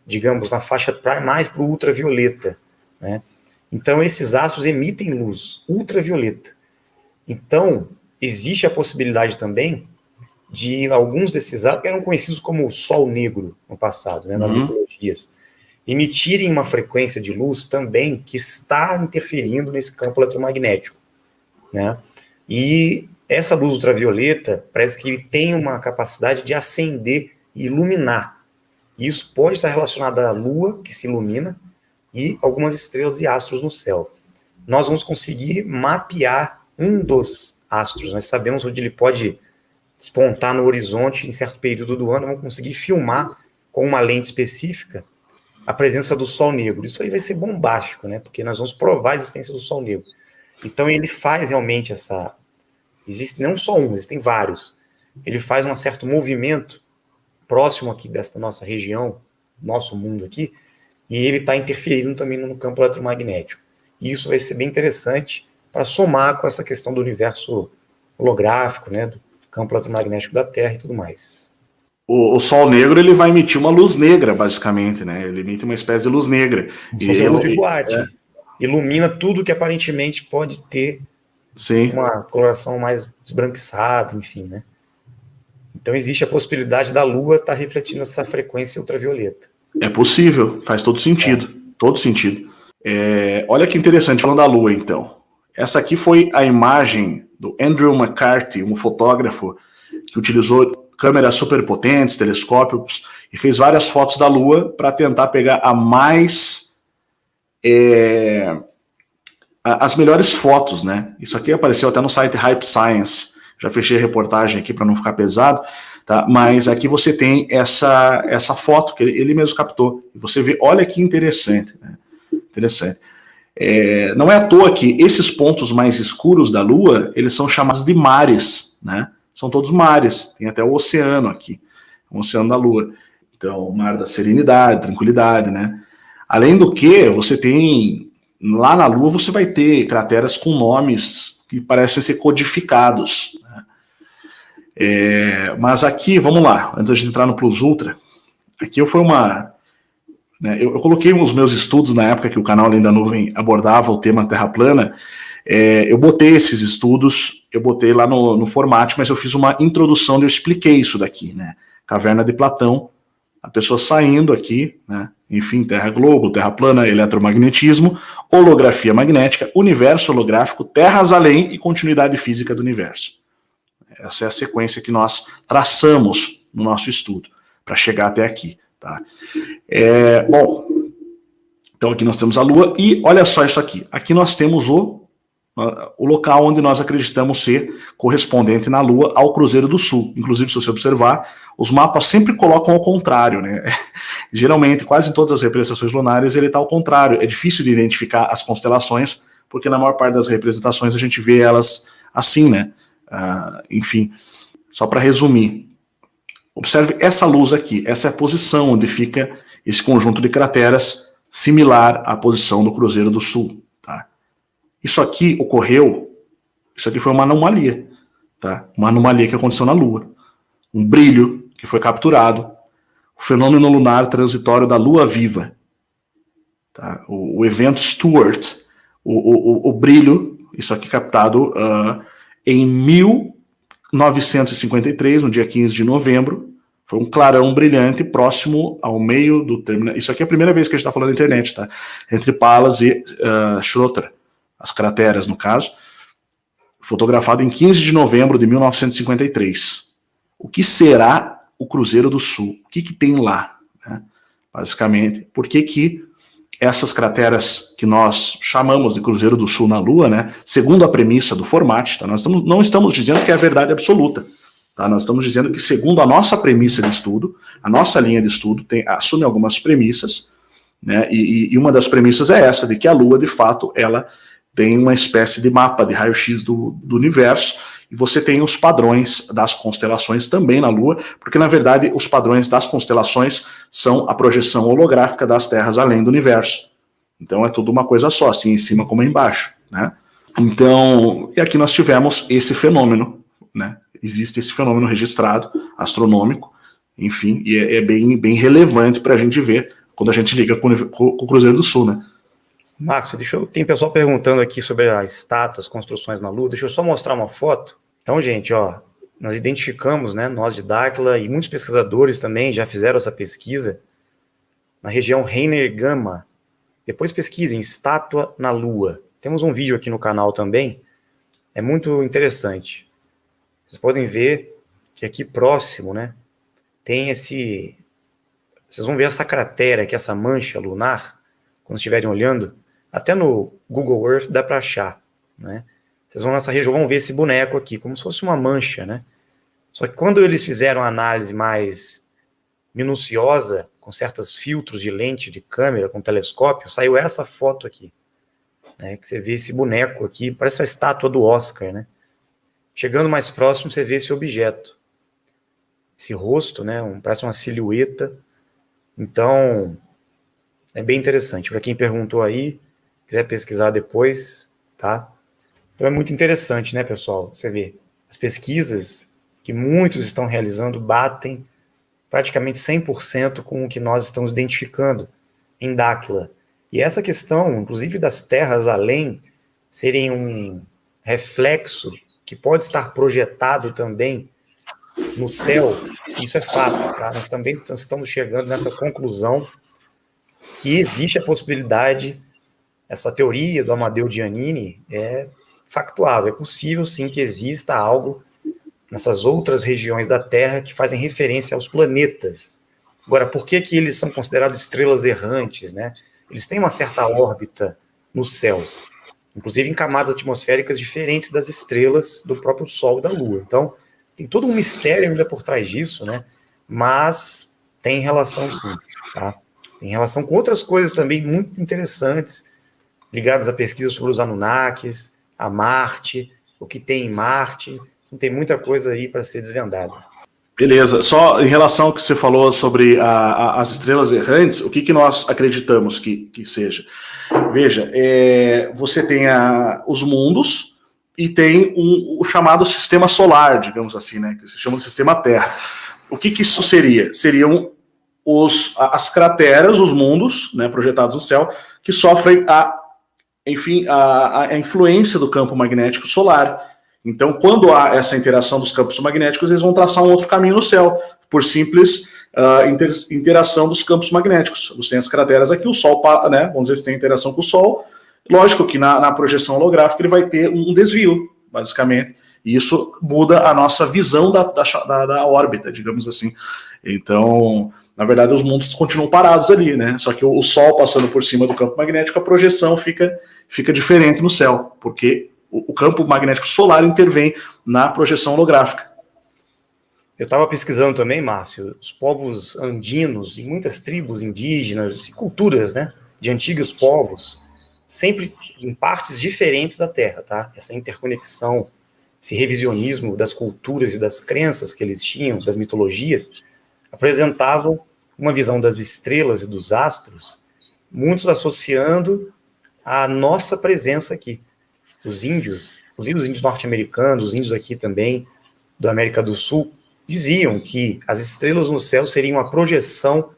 digamos, na faixa mais para o ultravioleta, né? Então, esses astros emitem luz ultravioleta. Então, existe a possibilidade também de alguns desses astros, que eram conhecidos como Sol Negro no passado, né, nas mitologias, emitirem uma frequência de luz também que está interferindo nesse campo eletromagnético, né? E essa luz ultravioleta parece que ele tem uma capacidade de acender e iluminar. Isso pode estar relacionado à Lua, que se ilumina, e algumas estrelas e astros no céu. Nós vamos conseguir mapear um dos astros. Nós sabemos onde ele pode despontar no horizonte em certo período do ano. Vamos conseguir filmar com uma lente específica a presença do Sol Negro. Isso aí vai ser bombástico, né? Porque nós vamos provar a existência do Sol Negro. Então ele faz realmente essa... Existe não só um, existem vários. Ele faz um certo movimento próximo aqui desta nossa região, nosso mundo aqui, e ele está interferindo também no campo eletromagnético. E isso vai ser bem interessante para somar com essa questão do universo holográfico, né, do campo eletromagnético da Terra e tudo mais. O Sol Negro, ele vai emitir uma luz negra, basicamente, né? Ele emite uma espécie de luz negra. E luz de boate. Ilumina tudo que aparentemente pode ter uma coloração mais esbranquiçada, enfim, né? Então existe a possibilidade da Lua estar refletindo essa frequência ultravioleta. É possível, faz todo sentido. Todo sentido. Olha que interessante, falando da Lua, então. Essa aqui foi a imagem do Andrew McCarthy, um fotógrafo que utilizou câmeras superpotentes, telescópios, e fez várias fotos da Lua para tentar pegar as melhores fotos, né? Isso aqui apareceu até no site Hype Science. Já fechei a reportagem aqui para não ficar pesado, tá? Mas aqui você tem essa foto que ele mesmo captou. E você vê, olha que interessante, né? Interessante. Não é à toa que esses pontos mais escuros da Lua, eles são chamados de mares, né? São todos mares. Tem até o oceano aqui, o oceano da Lua. Então, o mar da serenidade, tranquilidade, né? Além do que, você tem... Lá na Lua você vai ter crateras com nomes que parecem ser codificados, né? Mas aqui, vamos lá, antes de entrar no Plus Ultra, aqui foi uma... Né, eu coloquei os meus estudos na época que o canal Além da Nuvem abordava o tema Terra Plana. Eu botei esses estudos, eu botei lá no formato, mas eu fiz uma introdução onde eu expliquei isso daqui, né? Caverna de Platão, a pessoa saindo aqui, né? Enfim, Terra Globo, Terra Plana, eletromagnetismo, holografia magnética, universo holográfico, terras além e continuidade física do universo. Essa é a sequência que nós traçamos no nosso estudo para chegar até aqui, tá? Bom, então aqui nós temos a Lua e olha só isso aqui. Aqui nós temos o local onde nós acreditamos ser correspondente na Lua ao Cruzeiro do Sul. Inclusive, se você observar, os mapas sempre colocam ao contrário, né? Geralmente, quase em todas as representações lunares, ele está ao contrário. É difícil de identificar as constelações, porque na maior parte das representações a gente vê elas assim, né? Enfim, só para resumir. Observe essa luz aqui. Essa é a posição onde fica esse conjunto de crateras, similar à posição do Cruzeiro do Sul, tá? Isso aqui ocorreu, isso aqui foi uma anomalia, tá? Uma anomalia que aconteceu na Lua. Um brilho que foi capturado, o fenômeno lunar transitório da Lua viva, tá? O evento Stewart, o brilho, isso aqui captado em 1953, no dia 15 de novembro, foi um clarão brilhante próximo ao meio do terminal. Isso aqui é a primeira vez que a gente está falando na internet, tá? Entre Pallas e Schroeter, as crateras, no caso. Fotografado em 15 de novembro de 1953. O que será o Cruzeiro do Sul? O que tem lá? Né? Basicamente, por que essas crateras que nós chamamos de Cruzeiro do Sul na Lua, né, segundo a premissa do Format, tá? Nós não estamos dizendo que é a verdade absoluta. Tá? Nós estamos dizendo que, segundo a nossa premissa de estudo, a nossa linha de estudo assume algumas premissas, né, e uma das premissas é essa, de que a Lua, de fato, ela tem uma espécie de mapa de raio-x do universo, e você tem os padrões das constelações também na Lua, porque, na verdade, os padrões das constelações são a projeção holográfica das terras além do universo. Então, é tudo uma coisa só, assim em cima como embaixo, né? Então, e aqui nós tivemos esse fenômeno, né? Existe esse fenômeno registrado, astronômico, enfim, e é bem relevante para a gente ver quando a gente liga com o Cruzeiro do Sul, né? Marcos, tem pessoal perguntando aqui sobre as estátuas, construções na Lua. Deixa eu só mostrar uma foto. Então, gente, ó, nós identificamos, né, nós de Dáquila e muitos pesquisadores também já fizeram essa pesquisa na região Reiner Gama. Depois pesquisem estátua na Lua. Temos um vídeo aqui no canal também. É muito interessante. Vocês podem ver que aqui próximo, né, tem esse... Vocês vão ver essa cratera aqui, essa mancha lunar, quando estiverem olhando. Até no Google Earth dá para achar, né? Vocês vão nessa região, vão ver esse boneco aqui, como se fosse uma mancha, né? Só que quando eles fizeram a análise mais minuciosa, com certos filtros de lente de câmera, com telescópio, saiu essa foto aqui, né? Que você vê esse boneco aqui, parece a estátua do Oscar, né? Chegando mais próximo, você vê esse objeto. Esse rosto, né? Parece uma silhueta. Então, é bem interessante. Para quem perguntou aí, quiser pesquisar depois, tá? Então é muito interessante, né, pessoal? Você vê, as pesquisas que muitos estão realizando batem praticamente 100% com o que nós estamos identificando em Dáquila. E essa questão, inclusive das terras além, serem um reflexo que pode estar projetado também no céu, isso é fato, tá? Nós também estamos chegando nessa conclusão que existe a possibilidade, essa teoria do Amadeu Giannini é factual, é possível sim que exista algo nessas outras regiões da Terra que fazem referência aos planetas. Agora, por que eles são considerados estrelas errantes, né? Eles têm uma certa órbita no céu, inclusive em camadas atmosféricas diferentes das estrelas do próprio Sol e da Lua. Então, tem todo um mistério ainda por trás disso, né? Mas tem relação sim, tá? Tem relação com outras coisas também muito interessantes, ligadas à pesquisa sobre os Anunnakis, a Marte, o que tem em Marte. Então, tem muita coisa aí para ser desvendada. Beleza. Só em relação ao que você falou sobre as estrelas errantes, o que nós acreditamos que seja? Veja, você tem os mundos e tem o chamado sistema solar, digamos assim, né, que se chama de sistema Terra. O que isso seria? Seriam as crateras, os mundos, né, projetados no céu, que sofrem a influência do campo magnético solar. Então, quando há essa interação dos campos magnéticos, eles vão traçar um outro caminho no céu, por simples interação dos campos magnéticos. Você tem as crateras aqui, o Sol, né, vamos dizer, se tem interação com o Sol, lógico que na projeção holográfica ele vai ter um desvio, basicamente, e isso muda a nossa visão da órbita, digamos assim. Então, na verdade, os mundos continuam parados ali, né? Só que o Sol passando por cima do campo magnético, a projeção fica diferente no céu, porque o campo magnético solar intervém na projeção holográfica. Eu estava pesquisando também, Márcio, os povos andinos e muitas tribos indígenas e culturas, né, de antigos povos, sempre em partes diferentes da Terra, tá? Essa interconexão, esse revisionismo das culturas e das crenças que eles tinham, das mitologias, apresentavam uma visão das estrelas e dos astros, muitos associando a nossa presença aqui. Os índios, inclusive os índios norte-americanos, os índios aqui também, da América do Sul, diziam que as estrelas no céu seriam uma projeção,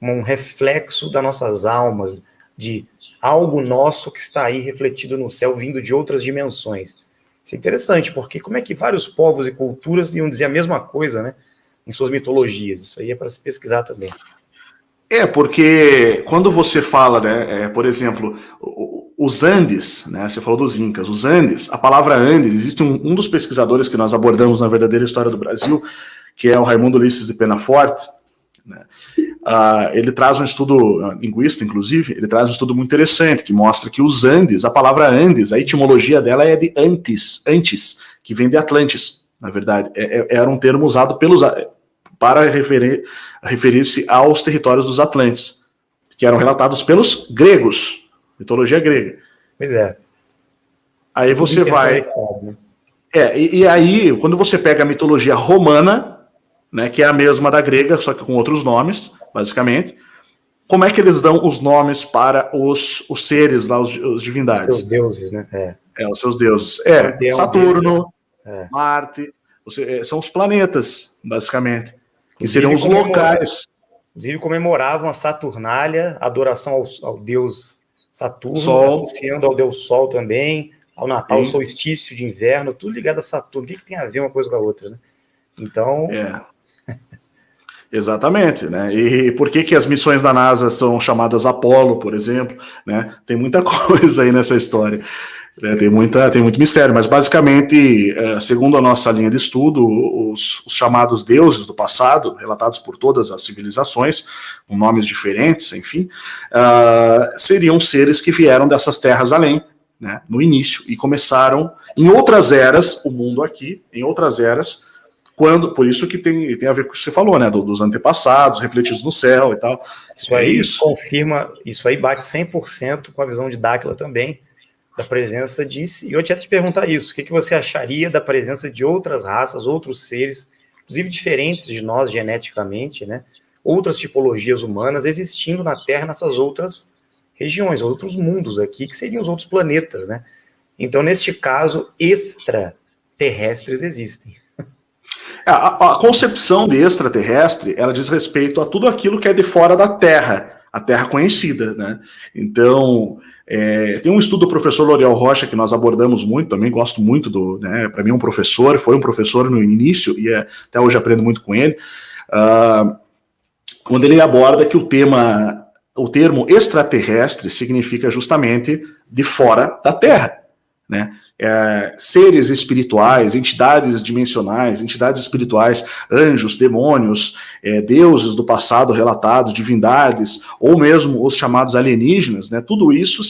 um reflexo das nossas almas, de algo nosso que está aí refletido no céu, vindo de outras dimensões. Isso é interessante, porque como é que vários povos e culturas iam dizer a mesma coisa, né, em suas mitologias? Isso aí é para se pesquisar também. Porque quando você fala, né, por exemplo, os Andes, né, você falou dos Incas, os Andes, a palavra Andes, existe um dos pesquisadores que nós abordamos na verdadeira história do Brasil, que é o Raimundo Ulisses de Penaforte, né, ele traz um estudo, linguista inclusive, ele traz um estudo muito interessante, que mostra que os Andes, a palavra Andes, a etimologia dela é de antes, que vem de Atlantis, na verdade, era um termo usado para referir-se aos territórios dos Atlantes, que eram relatados pelos gregos, mitologia grega. Pois é. Aí você vai... E aí, quando você pega a mitologia romana, né, que é a mesma da grega, só que com outros nomes, basicamente, como é que eles dão os nomes para os seres lá, os divindades? Os seus deuses, né? Os seus deuses. Saturno, Marte, são os planetas, basicamente. Que seriam os locais. Inclusive comemoravam a Saturnália, a adoração ao deus Saturno, Sol. Associando ao deus Sol também, ao Natal, o solstício de inverno, tudo ligado a Saturno. O que tem a ver uma coisa com a outra, né? Então... Exatamente, né? E por que as missões da NASA são chamadas Apollo, por exemplo, né? Tem muita coisa aí nessa história. Tem muito mistério, mas basicamente, segundo a nossa linha de estudo, os chamados deuses do passado, relatados por todas as civilizações, com nomes diferentes, enfim, seriam seres que vieram dessas terras além, né, no início, e começaram em outras eras, o mundo aqui, em outras eras, por isso que tem a ver com o que você falou, né, dos antepassados, refletidos no céu e tal. Isso aí confirma, isso aí bate 100% com a visão de Dáquila também, da presença de... E eu tinha te perguntar isso, o que você acharia da presença de outras raças, outros seres, inclusive diferentes de nós geneticamente, né? Outras tipologias humanas existindo na Terra nessas outras regiões, outros mundos aqui, que seriam os outros planetas, né? Então, neste caso, extraterrestres existem. A concepção de extraterrestre, ela diz respeito a tudo aquilo que é de fora da Terra, a Terra conhecida, né? Então... tem um estudo do professor L'Oréal Rocha que nós abordamos muito, também gosto muito né, para mim foi um professor no início e até hoje aprendo muito com ele, quando ele aborda que o termo extraterrestre significa justamente de fora da Terra, né? Seres espirituais, entidades dimensionais, entidades espirituais, anjos, demônios, deuses do passado relatados, divindades, ou mesmo os chamados alienígenas, né, tudo isso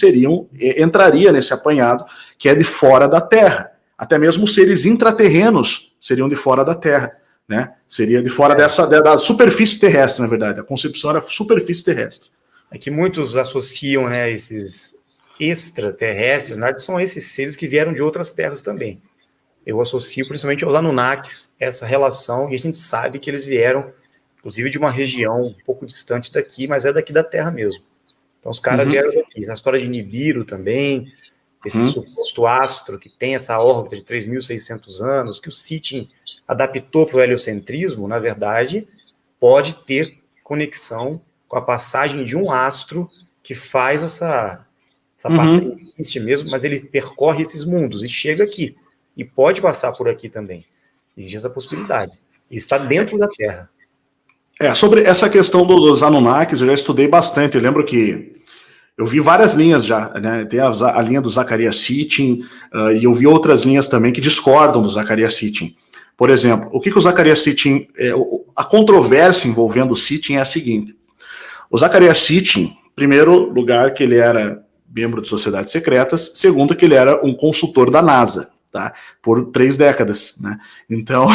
entraria nesse apanhado que é de fora da Terra. Até mesmo seres intraterrenos seriam de fora da Terra, né? Seria de fora da superfície terrestre, na verdade. A concepção era superfície terrestre. É que muitos associam, né, esses extraterrestres, na verdade, são esses seres que vieram de outras terras também. Eu associo principalmente aos Anunnakis essa relação, e a gente sabe que eles vieram, inclusive, de uma região um pouco distante daqui, mas é daqui da Terra mesmo. Então, os caras vieram daqui. Na história de Nibiru também, esse suposto astro que tem essa órbita de 3.600 anos, que o Sitchin adaptou para o heliocentrismo, na verdade, pode ter conexão com a passagem de um astro que faz essa passagem existe mesmo, mas ele percorre esses mundos e chega aqui. E pode passar por aqui também. Existe essa possibilidade. E está dentro da Terra. Sobre essa questão dos Anunnakis, eu já estudei bastante. Eu lembro que eu vi várias linhas já, né? Tem a linha do Zecharia Sitchin, e eu vi outras linhas também que discordam do Zecharia Sitchin. Por exemplo, o que o Zecharia Sitchin... a controvérsia envolvendo o Sitchin é a seguinte. O Zecharia Sitchin, primeiro lugar, que ele era membro de sociedades secretas, segundo, que ele era um consultor da NASA, tá? Por 3 décadas, né? Então,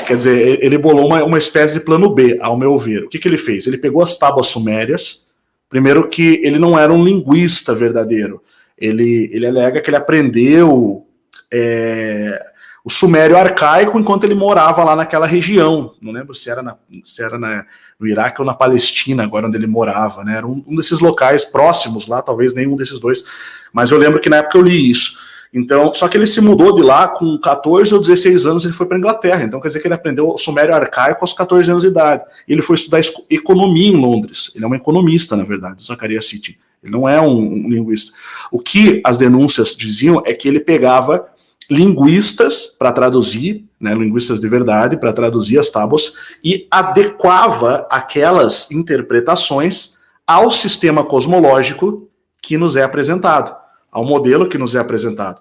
quer dizer, ele bolou uma espécie de plano B, ao meu ver. O que ele fez? Ele pegou as tábuas sumérias, primeiro que ele não era um linguista verdadeiro, ele alega que ele aprendeu o sumério arcaico enquanto ele morava lá naquela região. Não lembro se era no Iraque ou na Palestina, agora onde ele morava, né? Era um desses locais próximos lá, talvez nenhum desses dois, mas eu lembro que na época eu li isso. Então, só que ele se mudou de lá com 14 ou 16 anos, ele foi para a Inglaterra. Então quer dizer que ele aprendeu o sumério arcaico aos 14 anos de idade. Ele foi estudar economia em Londres. Ele é um economista, na verdade, o Zecharia Sitchin. Ele não é um linguista. O que as denúncias diziam é que ele pegava linguistas para traduzir, né, linguistas de verdade, para traduzir as tábuas, e adequava aquelas interpretações ao sistema cosmológico que nos é apresentado, ao modelo que nos é apresentado.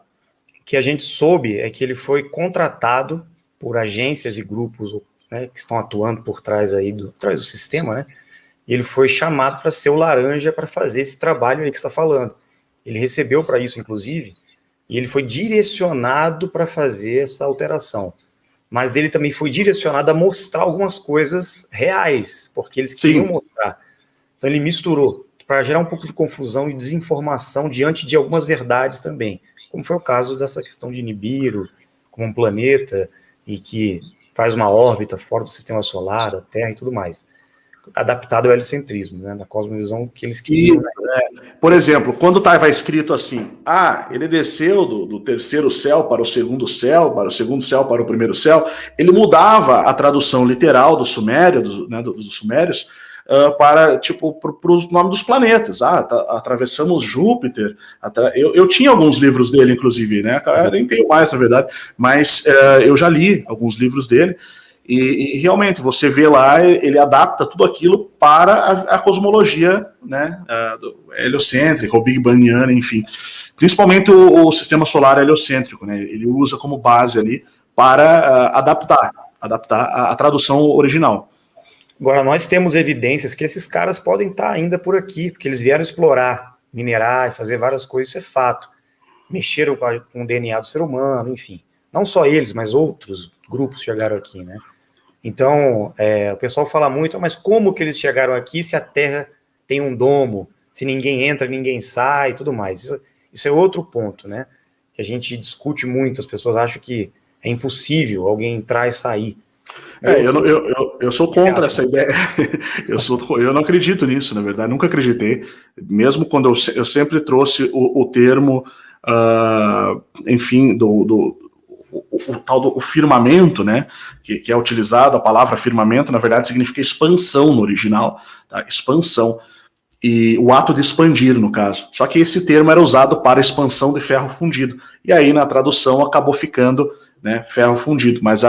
O que a gente soube é que ele foi contratado por agências e grupos, né, que estão atuando por trás aí do sistema, né? E ele foi chamado para ser o laranja para fazer esse trabalho aí que você está falando. Ele recebeu para isso, inclusive, e ele foi direcionado para fazer essa alteração. Mas ele também foi direcionado a mostrar algumas coisas reais, porque eles queriam mostrar. Então ele misturou, para gerar um pouco de confusão e desinformação diante de algumas verdades também, como foi o caso dessa questão de Nibiru, como um planeta, e que faz uma órbita fora do sistema solar, da Terra e tudo mais. Adaptado ao heliocentrismo, né, na cosmovisão que eles queriam. Por exemplo, quando estava escrito assim, ele desceu do terceiro céu para o segundo céu, para o segundo céu para o primeiro céu, ele mudava a tradução literal do Sumério, dos Sumérios, para os nomes dos planetas. Atravessamos Júpiter. Eu tinha alguns livros dele, inclusive, né? Eu nem tenho mais, na verdade, mas eu já li alguns livros dele. E realmente, você vê lá, ele adapta tudo aquilo para a cosmologia, né, heliocêntrica, o Big Bangiana, enfim. Principalmente o sistema solar heliocêntrico, né, ele usa como base ali para adaptar a tradução original. Agora, nós temos evidências que esses caras podem estar ainda por aqui, porque eles vieram explorar, minerar e fazer várias coisas, isso é fato. Mexeram com o DNA do ser humano, enfim. Não só eles, mas outros grupos chegaram aqui, né? Então, o pessoal fala muito, mas como que eles chegaram aqui se a Terra tem um domo, se ninguém entra, ninguém sai e tudo mais? Isso é outro ponto, né? Que a gente discute muito, as pessoas acham que é impossível alguém entrar e sair. Eu sou contra essa ideia. Eu não acredito nisso, na verdade, nunca acreditei. Mesmo quando eu sempre trouxe o termo, enfim, o tal do firmamento, né, que é utilizado, a palavra firmamento, na verdade, significa expansão no original, tá? Expansão. E o ato de expandir, no caso. Só que esse termo era usado para expansão de ferro fundido. E aí, na tradução, acabou ficando, né, ferro fundido. Mas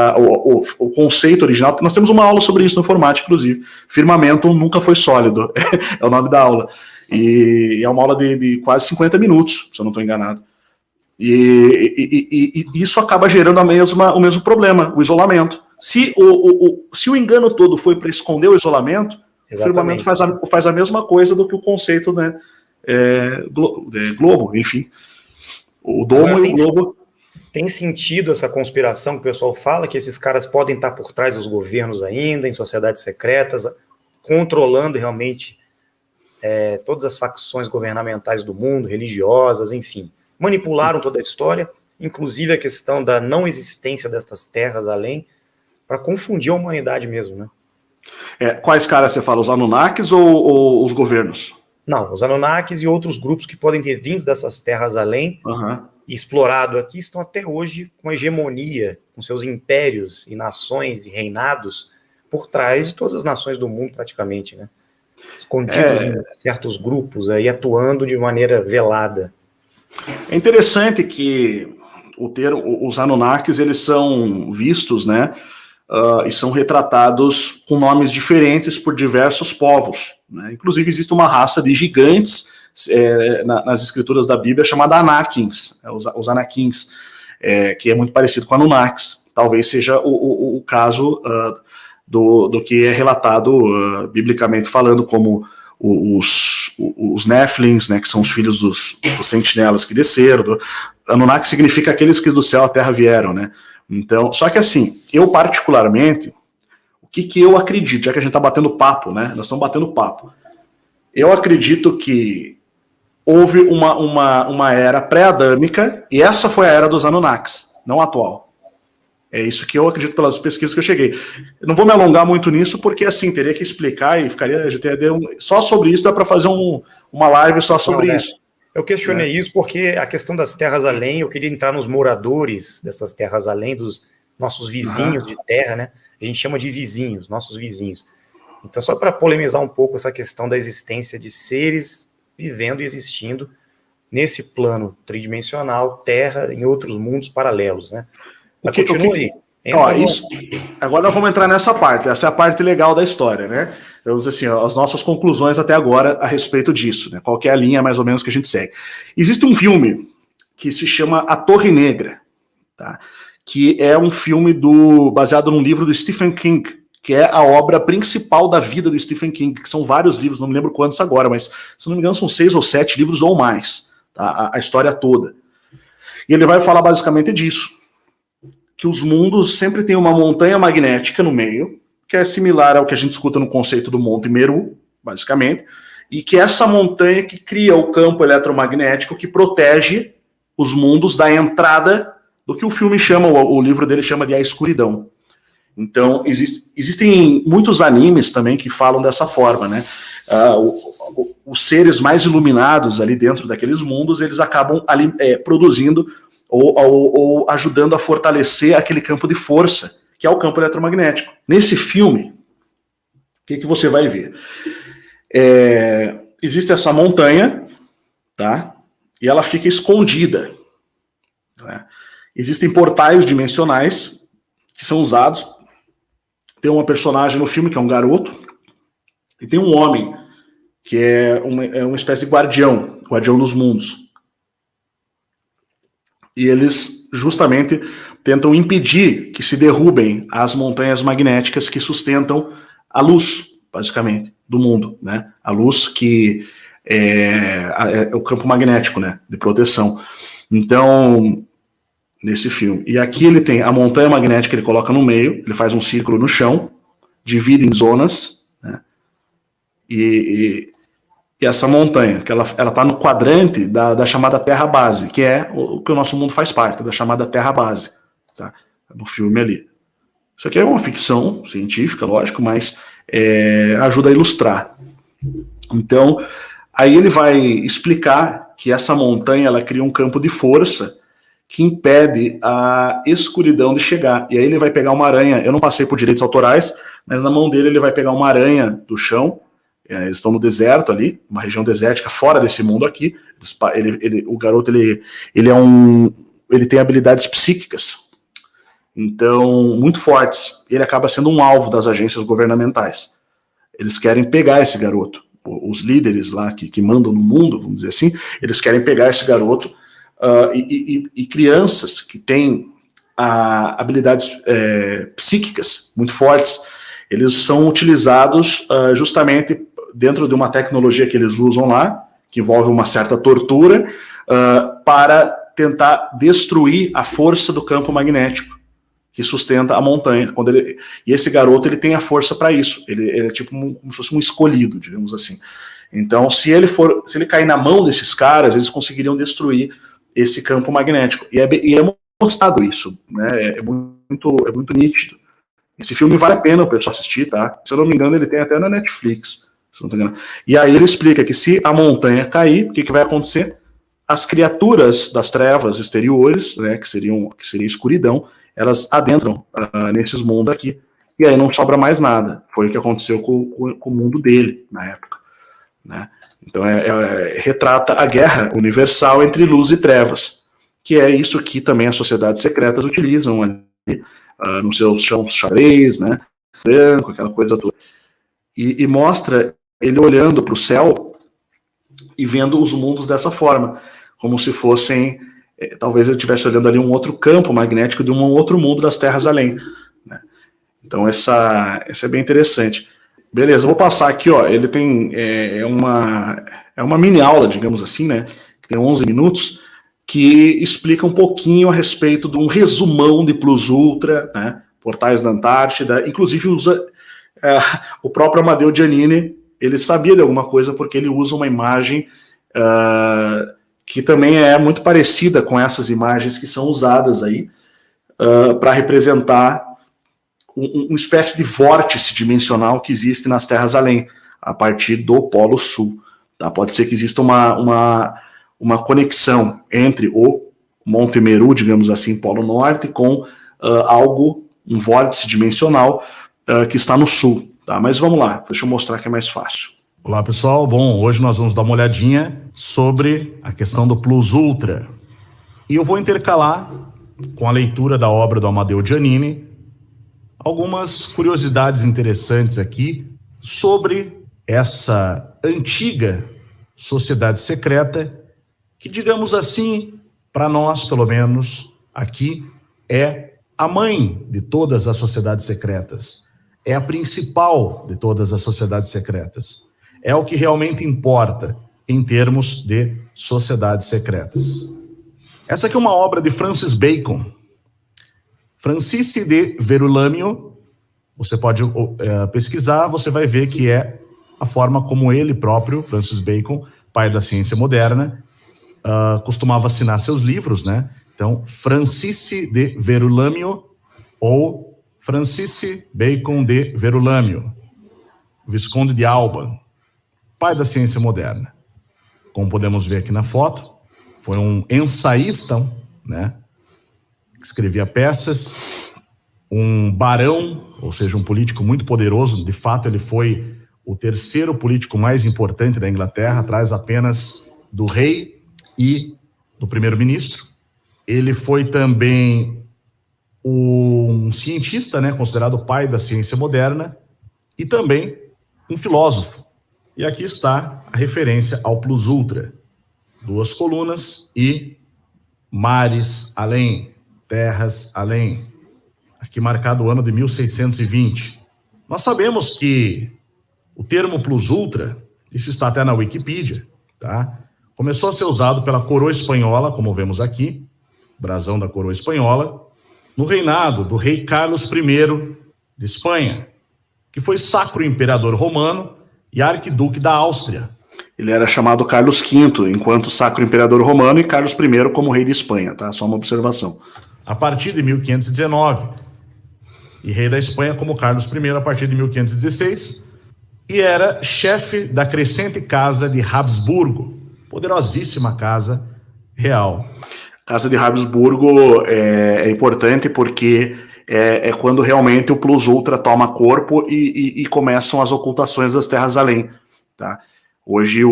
o conceito original, nós temos uma aula sobre isso no Informática, inclusive. Firmamento nunca foi sólido, é o nome da aula. E é uma aula de quase 50 minutos, se eu não estou enganado. E isso acaba gerando o mesmo problema, o isolamento. Se o engano todo foi para esconder o isolamento, exatamente, o firmamento faz a mesma coisa do que o conceito, né, globo, enfim. O domo e o globo. Tem sentido essa conspiração que o pessoal fala, que esses caras podem estar por trás dos governos ainda, em sociedades secretas, controlando realmente todas as facções governamentais do mundo, religiosas, enfim. Manipularam toda a história, inclusive a questão da não existência destas terras além, para confundir a humanidade mesmo, né? Quais caras você fala, os Anunnakis ou os governos? Não, os Anunnakis e outros grupos que podem ter vindo dessas terras além, e explorado aqui, estão até hoje com hegemonia, com seus impérios e nações e reinados por trás de todas as nações do mundo praticamente, né? Escondidos em certos grupos aí, atuando de maneira velada. É interessante que os Anunnakis, eles são vistos, né, e são retratados com nomes diferentes por diversos povos, né? Inclusive existe uma raça de gigantes nas escrituras da Bíblia chamada Anakins, os Anakins, que é muito parecido com Anunnakis. Talvez seja o caso do que é relatado biblicamente falando, como os Nephilims, né, que são os filhos dos sentinelas que desceram. Anunnaki significa aqueles que do céu à terra vieram, né? Então, só que assim, eu particularmente, o que eu acredito, já que a gente está batendo papo, né? Nós estamos batendo papo. Eu acredito que houve uma era pré-adâmica, e essa foi a era dos Anunnakis, não a atual. É isso que eu acredito pelas pesquisas que eu cheguei. Eu não vou me alongar muito nisso, porque assim, teria que explicar e ficaria só sobre isso, dá para fazer uma live só sobre isso. Eu questionei isso porque a questão das terras além, eu queria entrar nos moradores dessas terras além, dos nossos vizinhos de terra, né? A gente chama de vizinhos, nossos vizinhos. Então, só para polemizar um pouco essa questão da existência de seres vivendo e existindo nesse plano tridimensional, Terra, em outros mundos paralelos, né? Mas continua aí. Agora nós vamos entrar nessa parte. Essa é a parte legal da história, né? Vamos dizer assim, as nossas conclusões até agora a respeito disso, né? Qual que é a linha mais ou menos que a gente segue. Existe um filme que se chama A Torre Negra, tá? Que é um filme baseado num livro do Stephen King, que é a obra principal da vida do Stephen King, que são vários livros, não me lembro quantos agora, mas se não me engano são 6 ou 7 livros ou mais, tá? A história toda. E ele vai falar basicamente disso, que os mundos sempre têm uma montanha magnética no meio, que é similar ao que a gente escuta no conceito do Monte Meru, basicamente, e que é essa montanha que cria o campo eletromagnético que protege os mundos da entrada do que o filme chama, o livro dele chama de A Escuridão. Então, existem muitos animes também que falam dessa forma, né? Os seres mais iluminados ali dentro daqueles mundos, eles acabam ali, produzindo ou ajudando a fortalecer aquele campo de força, que é o campo eletromagnético. Nesse filme, o que você vai ver? Existe essa montanha, tá? E ela fica escondida, né? Existem portais dimensionais que são usados. Tem uma personagem no filme que é um garoto, e tem um homem que é uma espécie de guardião dos mundos. E eles justamente tentam impedir que se derrubem as montanhas magnéticas que sustentam a luz, basicamente, do mundo, né? A luz que é o campo magnético, né, de proteção. Então, nesse filme. E aqui ele tem a montanha magnética, ele coloca no meio, ele faz um círculo no chão, divide em zonas, né? E essa montanha, que ela está no quadrante da chamada Terra Base, que é o que o nosso mundo faz parte, da chamada Terra Base, tá? No filme ali. Isso aqui é uma ficção científica, lógico, mas ajuda a ilustrar. Então, aí ele vai explicar que essa montanha, ela cria um campo de força que impede a escuridão de chegar. E aí ele vai pegar uma aranha, eu não passei por direitos autorais, mas na mão dele ele vai pegar uma aranha do chão, eles estão no deserto ali, uma região desértica fora desse mundo aqui, o garoto ele tem habilidades psíquicas, então muito fortes, ele acaba sendo um alvo das agências governamentais. Eles querem pegar esse garoto, os líderes lá que mandam no mundo, vamos dizer assim, eles querem pegar esse garoto. E crianças que têm habilidades psíquicas muito fortes, eles são utilizados justamente dentro de uma tecnologia que eles usam lá, que envolve uma certa tortura, para tentar destruir a força do campo magnético que sustenta a montanha. E esse garoto, ele tem a força para isso, ele é tipo como se fosse um escolhido, digamos assim. Então, se ele cair na mão desses caras, eles conseguiriam destruir esse campo magnético. E é mostrado isso, né? É muito nítido. Esse filme vale a pena o pessoal assistir, tá? Se eu não me engano, ele tem até na Netflix. Se não me engano. E aí ele explica que se a montanha cair, o que vai acontecer? As criaturas das trevas exteriores, né, que seria escuridão, elas adentram nesses mundos aqui. E aí não sobra mais nada. Foi o que aconteceu com o mundo dele na época, né? Então retrata a guerra universal entre luz e trevas, que é isso que também as sociedades secretas utilizam ali, nos seus chãos xadrez, né, branco, aquela coisa toda. E mostra ele olhando para o céu e vendo os mundos dessa forma, como se fossem, talvez ele estivesse olhando ali um outro campo magnético de um outro mundo das terras além, né? Então essa é bem interessante. Beleza, eu vou passar aqui, ó, ele tem uma mini aula, digamos assim, né, que tem 11 minutos, que explica um pouquinho a respeito de um resumão de Plus Ultra, né, Portais da Antártida, inclusive usa o próprio Amedeo Giannini, ele sabia de alguma coisa porque ele usa uma imagem que também é muito parecida com essas imagens que são usadas aí para representar uma espécie de vórtice dimensional que existe nas terras além, a partir do Polo Sul. Tá? Pode ser que exista uma conexão entre o Monte Meru, digamos assim, Polo Norte, com um vórtice dimensional que está no sul. Tá? Mas vamos lá, deixa eu mostrar que é mais fácil. Olá, pessoal. Bom, hoje nós vamos dar uma olhadinha sobre a questão do Plus Ultra. E eu vou intercalar com a leitura da obra do Amadeo Giannini algumas curiosidades interessantes aqui sobre essa antiga sociedade secreta que, digamos assim, para nós, pelo menos, aqui, é a mãe de todas as sociedades secretas. É a principal de todas as sociedades secretas. É o que realmente importa em termos de sociedades secretas. Essa aqui é uma obra de Francis Bacon. Francisci de Verulamio, você pode pesquisar, você vai ver que é a forma como ele próprio, Francis Bacon, pai da ciência moderna, costumava assinar seus livros, né? Então, Francisci de Verulamio ou Francisci Bacon de Verulamio, Visconde de Alba, pai da ciência moderna. Como podemos ver aqui na foto, foi um ensaísta, né? Que escrevia peças, um barão, ou seja, um político muito poderoso. De fato, ele foi o terceiro político mais importante da Inglaterra, atrás apenas do rei e do primeiro-ministro. Ele foi também um cientista, né, considerado o pai da ciência moderna, e também um filósofo. E aqui está a referência ao Plus Ultra. 2 colunas e mares além, terras além. Aqui marcado o ano de 1620. Nós sabemos que o termo Plus Ultra, isso está até na Wikipedia, tá? Começou a ser usado pela coroa espanhola, como vemos aqui, brasão da coroa espanhola, no reinado do rei Carlos I de Espanha, que foi sacro imperador romano e arquiduque da Áustria. Ele era chamado Carlos V, enquanto sacro imperador romano, e Carlos I como rei de Espanha, tá? Só uma observação. A partir de 1519, e rei da Espanha como Carlos I a partir de 1516, e era chefe da crescente casa de Habsburgo, poderosíssima casa real. Casa de Habsburgo é importante porque é quando realmente o Plus Ultra toma corpo e começam as ocultações das terras além, tá? Hoje,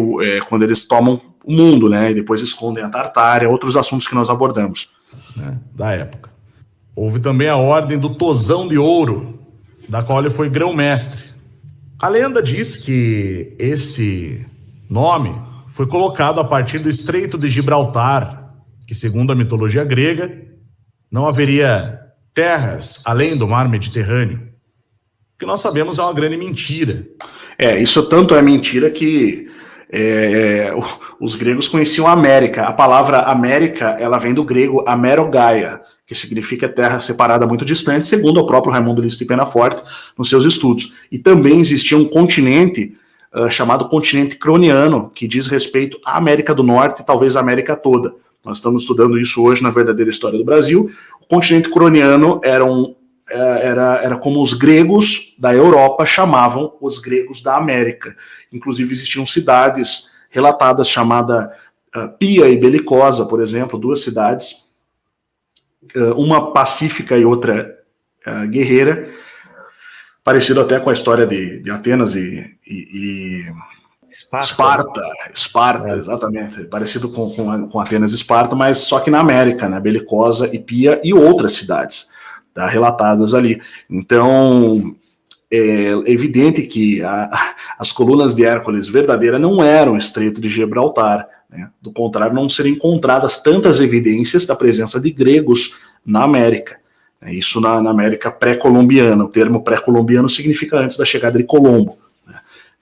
quando eles tomam o mundo, né, e depois escondem a Tartária, outros assuntos que nós abordamos. Da época. Houve também a Ordem do Tozão de Ouro, da qual ele foi grão-mestre. A lenda diz que esse nome foi colocado a partir do Estreito de Gibraltar, que, segundo a mitologia grega, não haveria terras além do mar Mediterrâneo. O que nós sabemos é uma grande mentira. Isso tanto é mentira que os gregos conheciam a América. A palavra América, ela vem do grego Amerogaia, que significa terra separada muito distante, segundo o próprio Raimundo Listo de Penaforte nos seus estudos. E também existia um continente chamado continente croniano, que diz respeito à América do Norte e talvez à América toda. Nós estamos estudando isso hoje na verdadeira história do Brasil. O continente croniano era como os gregos da Europa chamavam os gregos da América. Inclusive existiam cidades relatadas chamadas Pia e Belicosa, por exemplo, 2 cidades, uma pacífica e outra guerreira, parecido até com a história de Atenas e Esparta, exatamente, parecido com Atenas e Esparta, mas só que na América, né? Belicosa e Pia e outras cidades, tá, relatadas ali. Então, é evidente que as colunas de Hércules verdadeiras não eram o Estreito de Gibraltar, né? Do contrário, não seriam encontradas tantas evidências da presença de gregos na América. Isso na América pré-colombiana. O termo pré-colombiano significa antes da chegada de Colombo.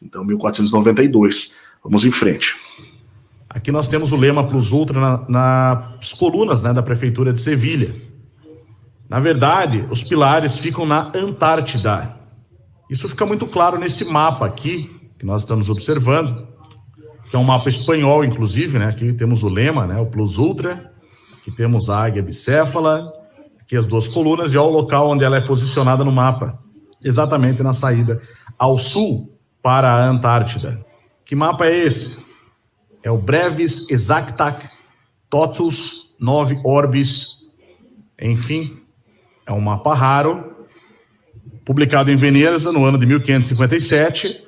Então, 1492. Vamos em frente. Aqui nós temos o lema Plus Ultra nas colunas, né, da Prefeitura de Sevilha. Na verdade, os pilares ficam na Antártida. Isso fica muito claro nesse mapa aqui, que nós estamos observando, que é um mapa espanhol, inclusive, né? Aqui temos o lema, né, o Plus Ultra. Aqui temos a águia bicéfala, aqui as 2 colunas, e olha o local onde ela é posicionada no mapa. Exatamente na saída ao sul, para a Antártida. Que mapa é esse? É o Brevis Exactae Totus Novi Orbis. Enfim, é um mapa raro, publicado em Veneza no ano de 1557,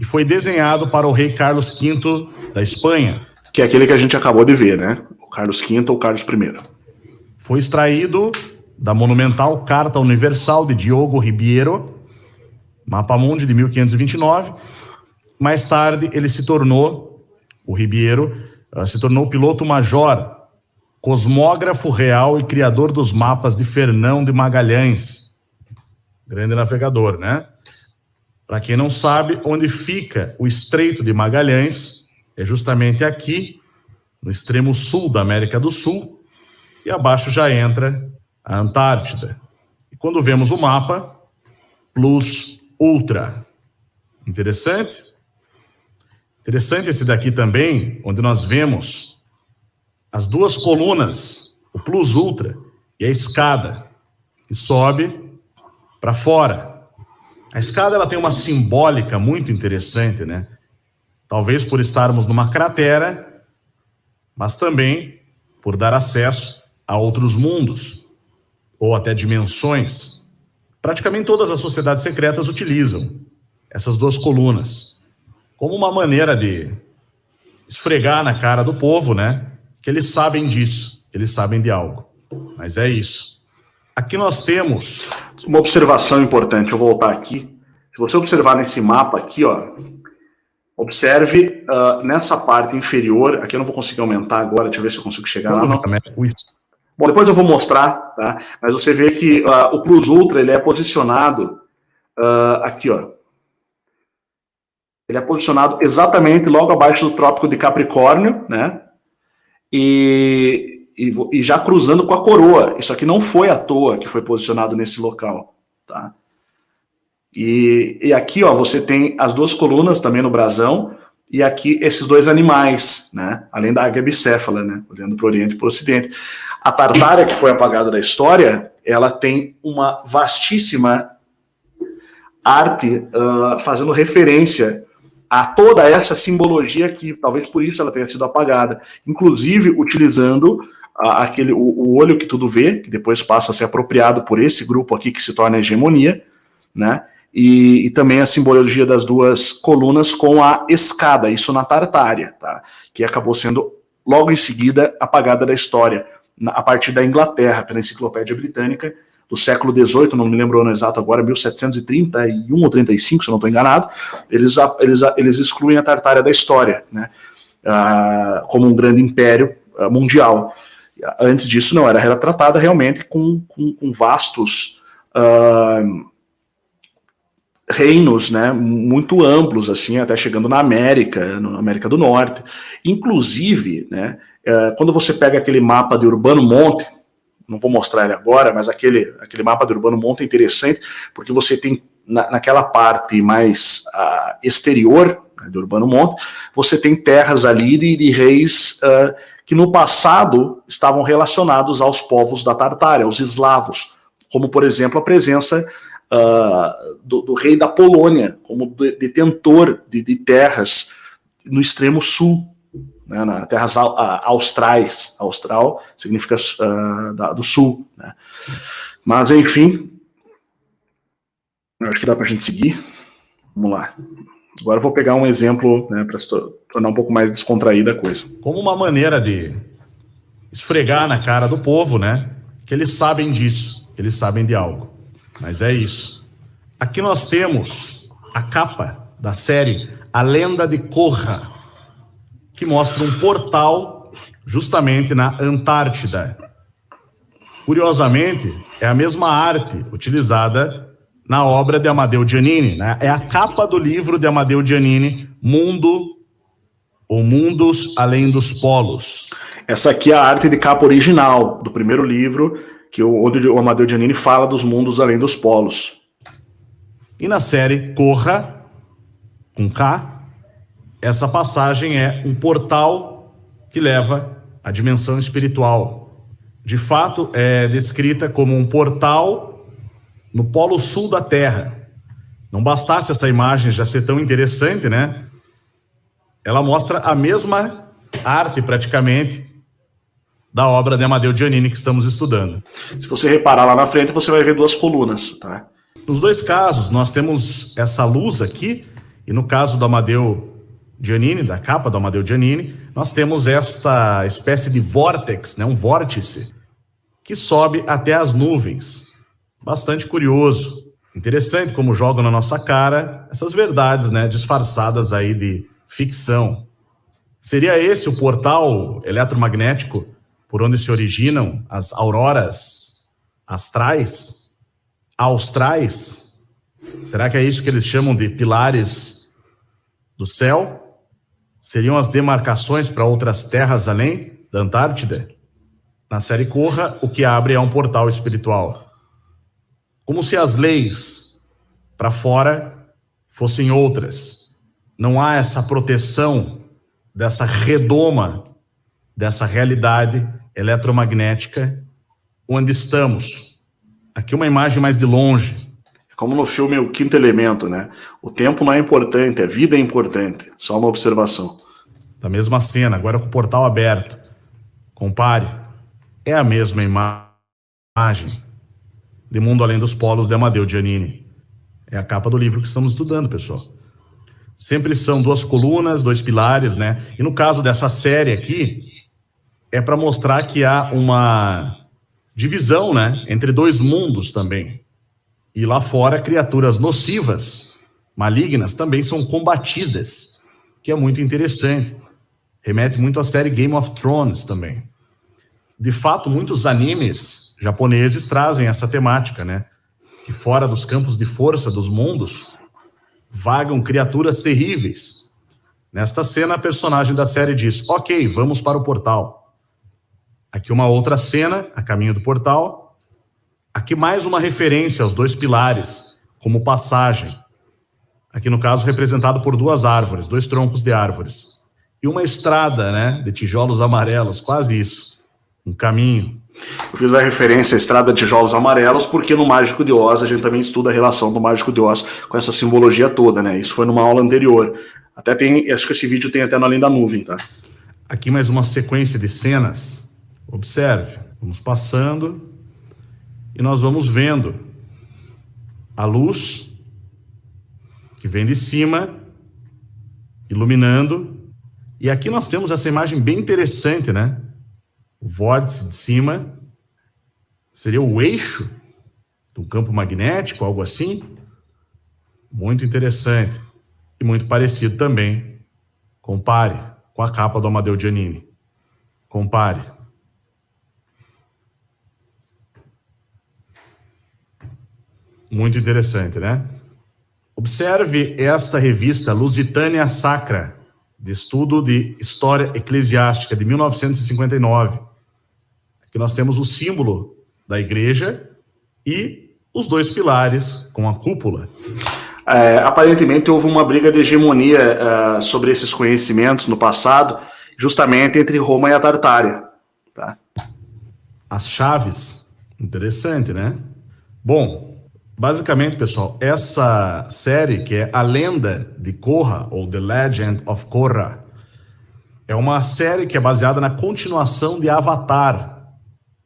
e foi desenhado para o rei Carlos V da Espanha. Que é aquele que a gente acabou de ver, né? O Carlos V ou Carlos I. Foi extraído da monumental Carta Universal de Diogo Ribeiro, Mapa-Mundi de 1529. Mais tarde, o Ribeiro se tornou piloto-major, cosmógrafo real e criador dos mapas de Fernão de Magalhães. Grande navegador, né? Para quem não sabe, onde fica o Estreito de Magalhães é justamente aqui, no extremo sul da América do Sul, e abaixo já entra a Antártida. E quando vemos o mapa, plus ultra. Interessante? Interessante esse daqui também, onde nós vemos as duas colunas, o plus ultra e a escada, que sobe para fora. A escada ela tem uma simbólica muito interessante, né? Talvez por estarmos numa cratera, mas também por dar acesso a outros mundos, ou até dimensões. Praticamente todas as sociedades secretas utilizam essas duas colunas como uma maneira de esfregar na cara do povo, né? Que eles sabem disso, que eles sabem de algo. Mas é isso. Aqui nós temos uma observação importante, eu vou voltar aqui. Se você observar nesse mapa aqui, ó, observe nessa parte inferior, aqui eu não vou conseguir aumentar agora, deixa eu ver se eu consigo chegar lá. Não. Bom, depois eu vou mostrar, tá? Mas você vê que o Plus Ultra, ele é posicionado aqui, ó. Ele é posicionado exatamente logo abaixo do Trópico de Capricórnio, né? E já cruzando com a coroa. Isso aqui não foi à toa que foi posicionado nesse local, tá? E aqui, ó, você tem as duas colunas também no brasão, e aqui esses dois animais, né? Além da águia bicéfala, né? Olhando para o Oriente e para o Ocidente. A Tartária, que foi apagada da história, ela tem uma vastíssima arte fazendo referência a toda essa simbologia aqui, talvez por isso ela tenha sido apagada, inclusive utilizando o olho que tudo vê, que depois passa a ser apropriado por esse grupo aqui que se torna a hegemonia, né? E também a simbologia das duas colunas com a escada, isso na Tartária, tá? Que acabou sendo logo em seguida apagada da história, a partir da Inglaterra, pela Enciclopédia Britânica, do século XVIII, não me lembro o ano exato agora, 1731 ou 35, se eu não estou enganado, eles excluem a Tartária da história, né? Como um grande império mundial. Antes disso, não, era retratada realmente com vastos reinos, né, muito amplos, assim, até chegando na América do Norte. Inclusive, né, quando você pega aquele mapa de Urbano Monte, não vou mostrar ele agora, mas aquele mapa de Urbano Monte é interessante, porque você tem, naquela parte mais exterior, né, de Urbano Monte, você tem terras ali de reis que no passado estavam relacionados aos povos da Tartária, os eslavos, como, por exemplo, a presença do rei da Polônia, como detentor de terras no extremo sul, né, nas terras austrais. Austral significa do sul, né? Mas, enfim, eu acho que dá para a gente seguir. Vamos lá. Agora eu vou pegar um exemplo, né, para tornar um pouco mais descontraída a coisa. Como uma maneira de esfregar na cara do povo, né, que eles sabem disso, que eles sabem de algo. Mas é isso. Aqui nós temos a capa da série A Lenda de Korra, que mostra um portal justamente na Antártida. Curiosamente, é a mesma arte utilizada na obra de Amadeu Giannini, né? É a capa do livro de Amadeu Giannini, Mundo ou Mundos Além dos Polos. Essa aqui é a arte de capa original do primeiro livro, onde o Amadeu Giannini fala dos mundos além dos polos. E na série Korra, com K, essa passagem é um portal que leva à dimensão espiritual. De fato, é descrita como um portal no polo sul da Terra. Não bastasse essa imagem já ser tão interessante, né? Ela mostra a mesma arte, praticamente, da obra de Amadeu Giannini que estamos estudando. Se você reparar lá na frente, você vai ver duas colunas, tá? Nos dois casos, nós temos essa luz aqui E no caso do Amedeo Giannini, da capa do Amedeo Giannini, nós temos esta espécie de vórtex, né, um vórtice, que sobe até as nuvens. Bastante curioso. Interessante como jogam na nossa cara essas verdades, né, disfarçadas aí de ficção. Seria esse o portal eletromagnético por onde se originam as auroras astrais? Austrais? Será que é isso que eles chamam de pilares do céu? Seriam as demarcações para outras terras além da Antártida? Na série Corra, o que abre é um portal espiritual. Como se as leis para fora fossem outras. Não há essa proteção dessa redoma, dessa realidade eletromagnética onde estamos. Aqui uma imagem mais de longe. É como no filme O Quinto Elemento, né? O tempo não é importante, a vida é importante. Só uma observação. Da mesma cena, agora com o portal aberto. Compare. É a mesma imagem de Mundo Além dos Polos de Amedeo Giannini. É a capa do livro que estamos estudando, pessoal. Sempre são 2 colunas, 2 pilares, né? E no caso dessa série aqui, é para mostrar que há uma divisão, né, entre 2 mundos também. E lá fora, criaturas nocivas, malignas, também são combatidas, que é muito interessante. Remete muito à série Game of Thrones também. De fato, muitos animes japoneses trazem essa temática, né? Que fora dos campos de força dos mundos, vagam criaturas terríveis. Nesta cena, a personagem da série diz: ok, vamos para o portal. Aqui uma outra cena, a caminho do portal. Aqui mais uma referência aos 2 pilares, como passagem. Aqui no caso representado por 2 árvores, 2 troncos de árvores. E uma estrada, né, de tijolos amarelos, quase isso. Um caminho. Eu fiz a referência à Estrada de Tijolos Amarelos porque no Mágico de Oz a gente também estuda a relação do Mágico de Oz com essa simbologia toda, né? Isso foi numa aula anterior. Até tem, acho que esse vídeo tem até no Além da Nuvem, tá? Aqui mais uma sequência de cenas. Observe, vamos passando e nós vamos vendo a luz que vem de cima, iluminando. E aqui nós temos essa imagem bem interessante, né? O vórtice de cima seria o eixo do campo magnético, algo assim. Muito interessante. E muito parecido também. Compare com a capa do Amedeo Giannini. Compare. Muito interessante, né? Observe esta revista Lusitânia Sacra, de estudo de história eclesiástica, de 1959. Aqui nós temos o símbolo da igreja e os 2 pilares com a cúpula. Aparentemente houve uma briga de hegemonia sobre esses conhecimentos no passado, justamente entre Roma e a Tartária. Tá? As chaves, interessante, né? Bom, basicamente, pessoal, essa série que é A Lenda de Korra, ou The Legend of Korra, é uma série que é baseada na continuação de Avatar,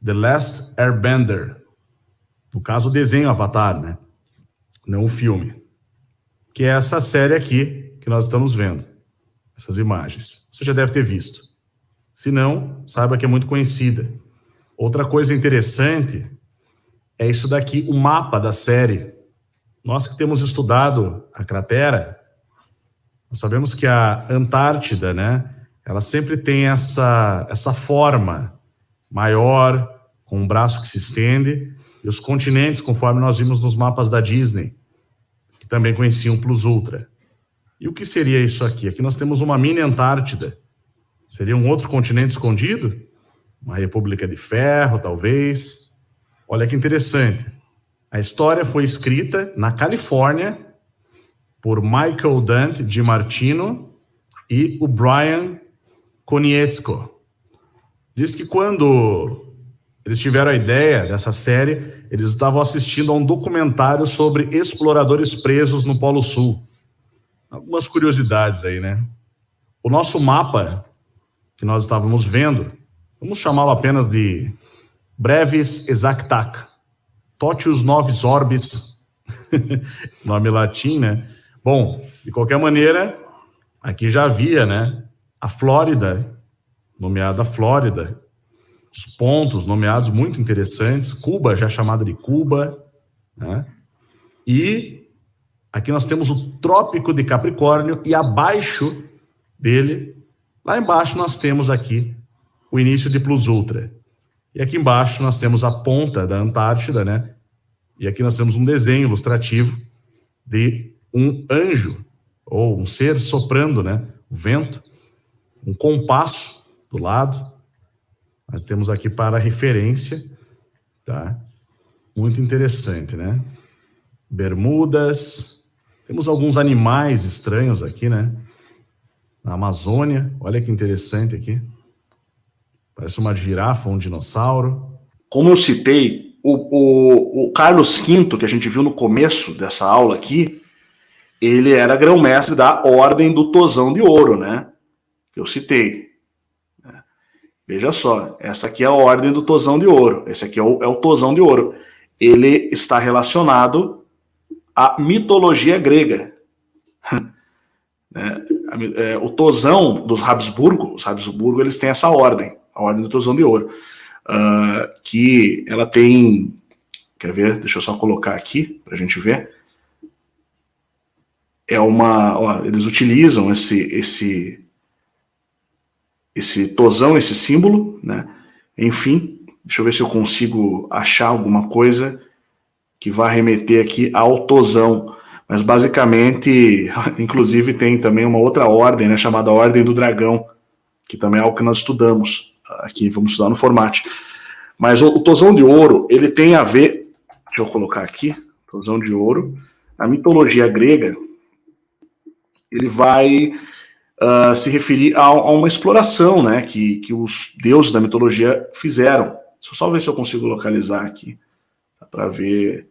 The Last Airbender. No caso, o desenho Avatar, né? Não o filme. Que é essa série aqui que nós estamos vendo. Essas imagens. Você já deve ter visto. Se não, saiba que é muito conhecida. Outra coisa interessante é isso daqui, o mapa da série. Nós que temos estudado a cratera, nós sabemos que a Antártida, né? Ela sempre tem essa forma maior, com um braço que se estende, e os continentes, conforme nós vimos nos mapas da Disney, que também conheciam Plus Ultra. E o que seria isso aqui? Aqui nós temos uma mini Antártida. Seria um outro continente escondido? Uma república de ferro, talvez. Olha que interessante. A história foi escrita na Califórnia por Michael Dante DiMartino e o Brian Konietzko. Diz que quando eles tiveram a ideia dessa série, eles estavam assistindo a um documentário sobre exploradores presos no Polo Sul. Algumas curiosidades aí, né? O nosso mapa que nós estávamos vendo, vamos chamá-lo apenas de Brevis Exactac, Totius Novis Orbis, nome latim, né? Bom, de qualquer maneira, aqui já havia, né, a Flórida, nomeada Flórida, os pontos nomeados muito interessantes, Cuba, já chamada de Cuba, né? E aqui nós temos o Trópico de Capricórnio e abaixo dele, lá embaixo nós temos aqui o início de Plus Ultra. E aqui embaixo nós temos a ponta da Antártida, né? E aqui nós temos um desenho ilustrativo de um anjo, ou um ser soprando, né? O vento, um compasso do lado. Nós temos aqui para referência, tá? Muito interessante, né? Bermudas. Temos alguns animais estranhos aqui, né? Na Amazônia. Olha que interessante aqui. Parece uma girafa, um dinossauro. Como eu citei, o Carlos V, que a gente viu no começo dessa aula aqui, ele era grão-mestre da Ordem do Tozão de Ouro, né? Que eu citei. Veja só, essa aqui é a Ordem do Tozão de Ouro. Esse aqui é o Tozão de Ouro. Ele está relacionado à mitologia grega. O Tozão dos Habsburgo, os Habsburgo, eles têm essa ordem, a Ordem do Tozão de Ouro, que ela tem... Quer ver? Deixa eu só colocar aqui para a gente ver. Eles utilizam esse tozão, esse símbolo, né? Enfim, deixa eu ver se eu consigo achar alguma coisa que vá remeter aqui ao tozão. Mas basicamente, inclusive tem também uma outra ordem, né, chamada Ordem do Dragão, que também é algo que nós estudamos aqui, vamos estudar no Formate. Mas o tozão de ouro, ele tem a ver, deixa eu colocar aqui, tozão de ouro, na mitologia grega, ele vai se referir a uma exploração, né, que os deuses da mitologia fizeram. Deixa eu só ver se eu consigo localizar aqui, para ver.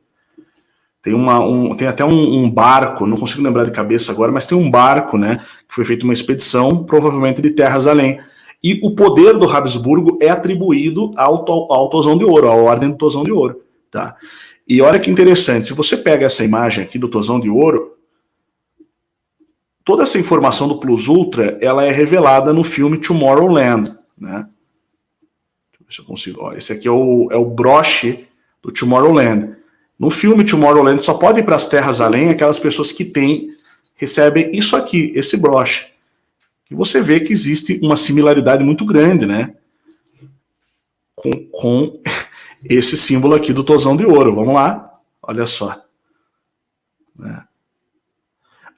Tem até um barco, não consigo lembrar de cabeça agora, mas tem um barco, né, que foi feita uma expedição, provavelmente de terras além. E o poder do Habsburgo é atribuído ao Tozão de Ouro, à Ordem do Tozão de Ouro. Tá? E olha que interessante, se você pega essa imagem aqui do Tozão de Ouro, toda essa informação do Plus Ultra, ela é revelada no filme Tomorrowland, né? Deixa eu ver se eu consigo. Ó, esse aqui é o broche do Tomorrowland. No filme Tomorrowland só pode ir para as terras além aquelas pessoas que recebem isso aqui, esse broche. E você vê que existe uma similaridade muito grande, né? Com esse símbolo aqui do Tozão de Ouro. Vamos lá, olha só.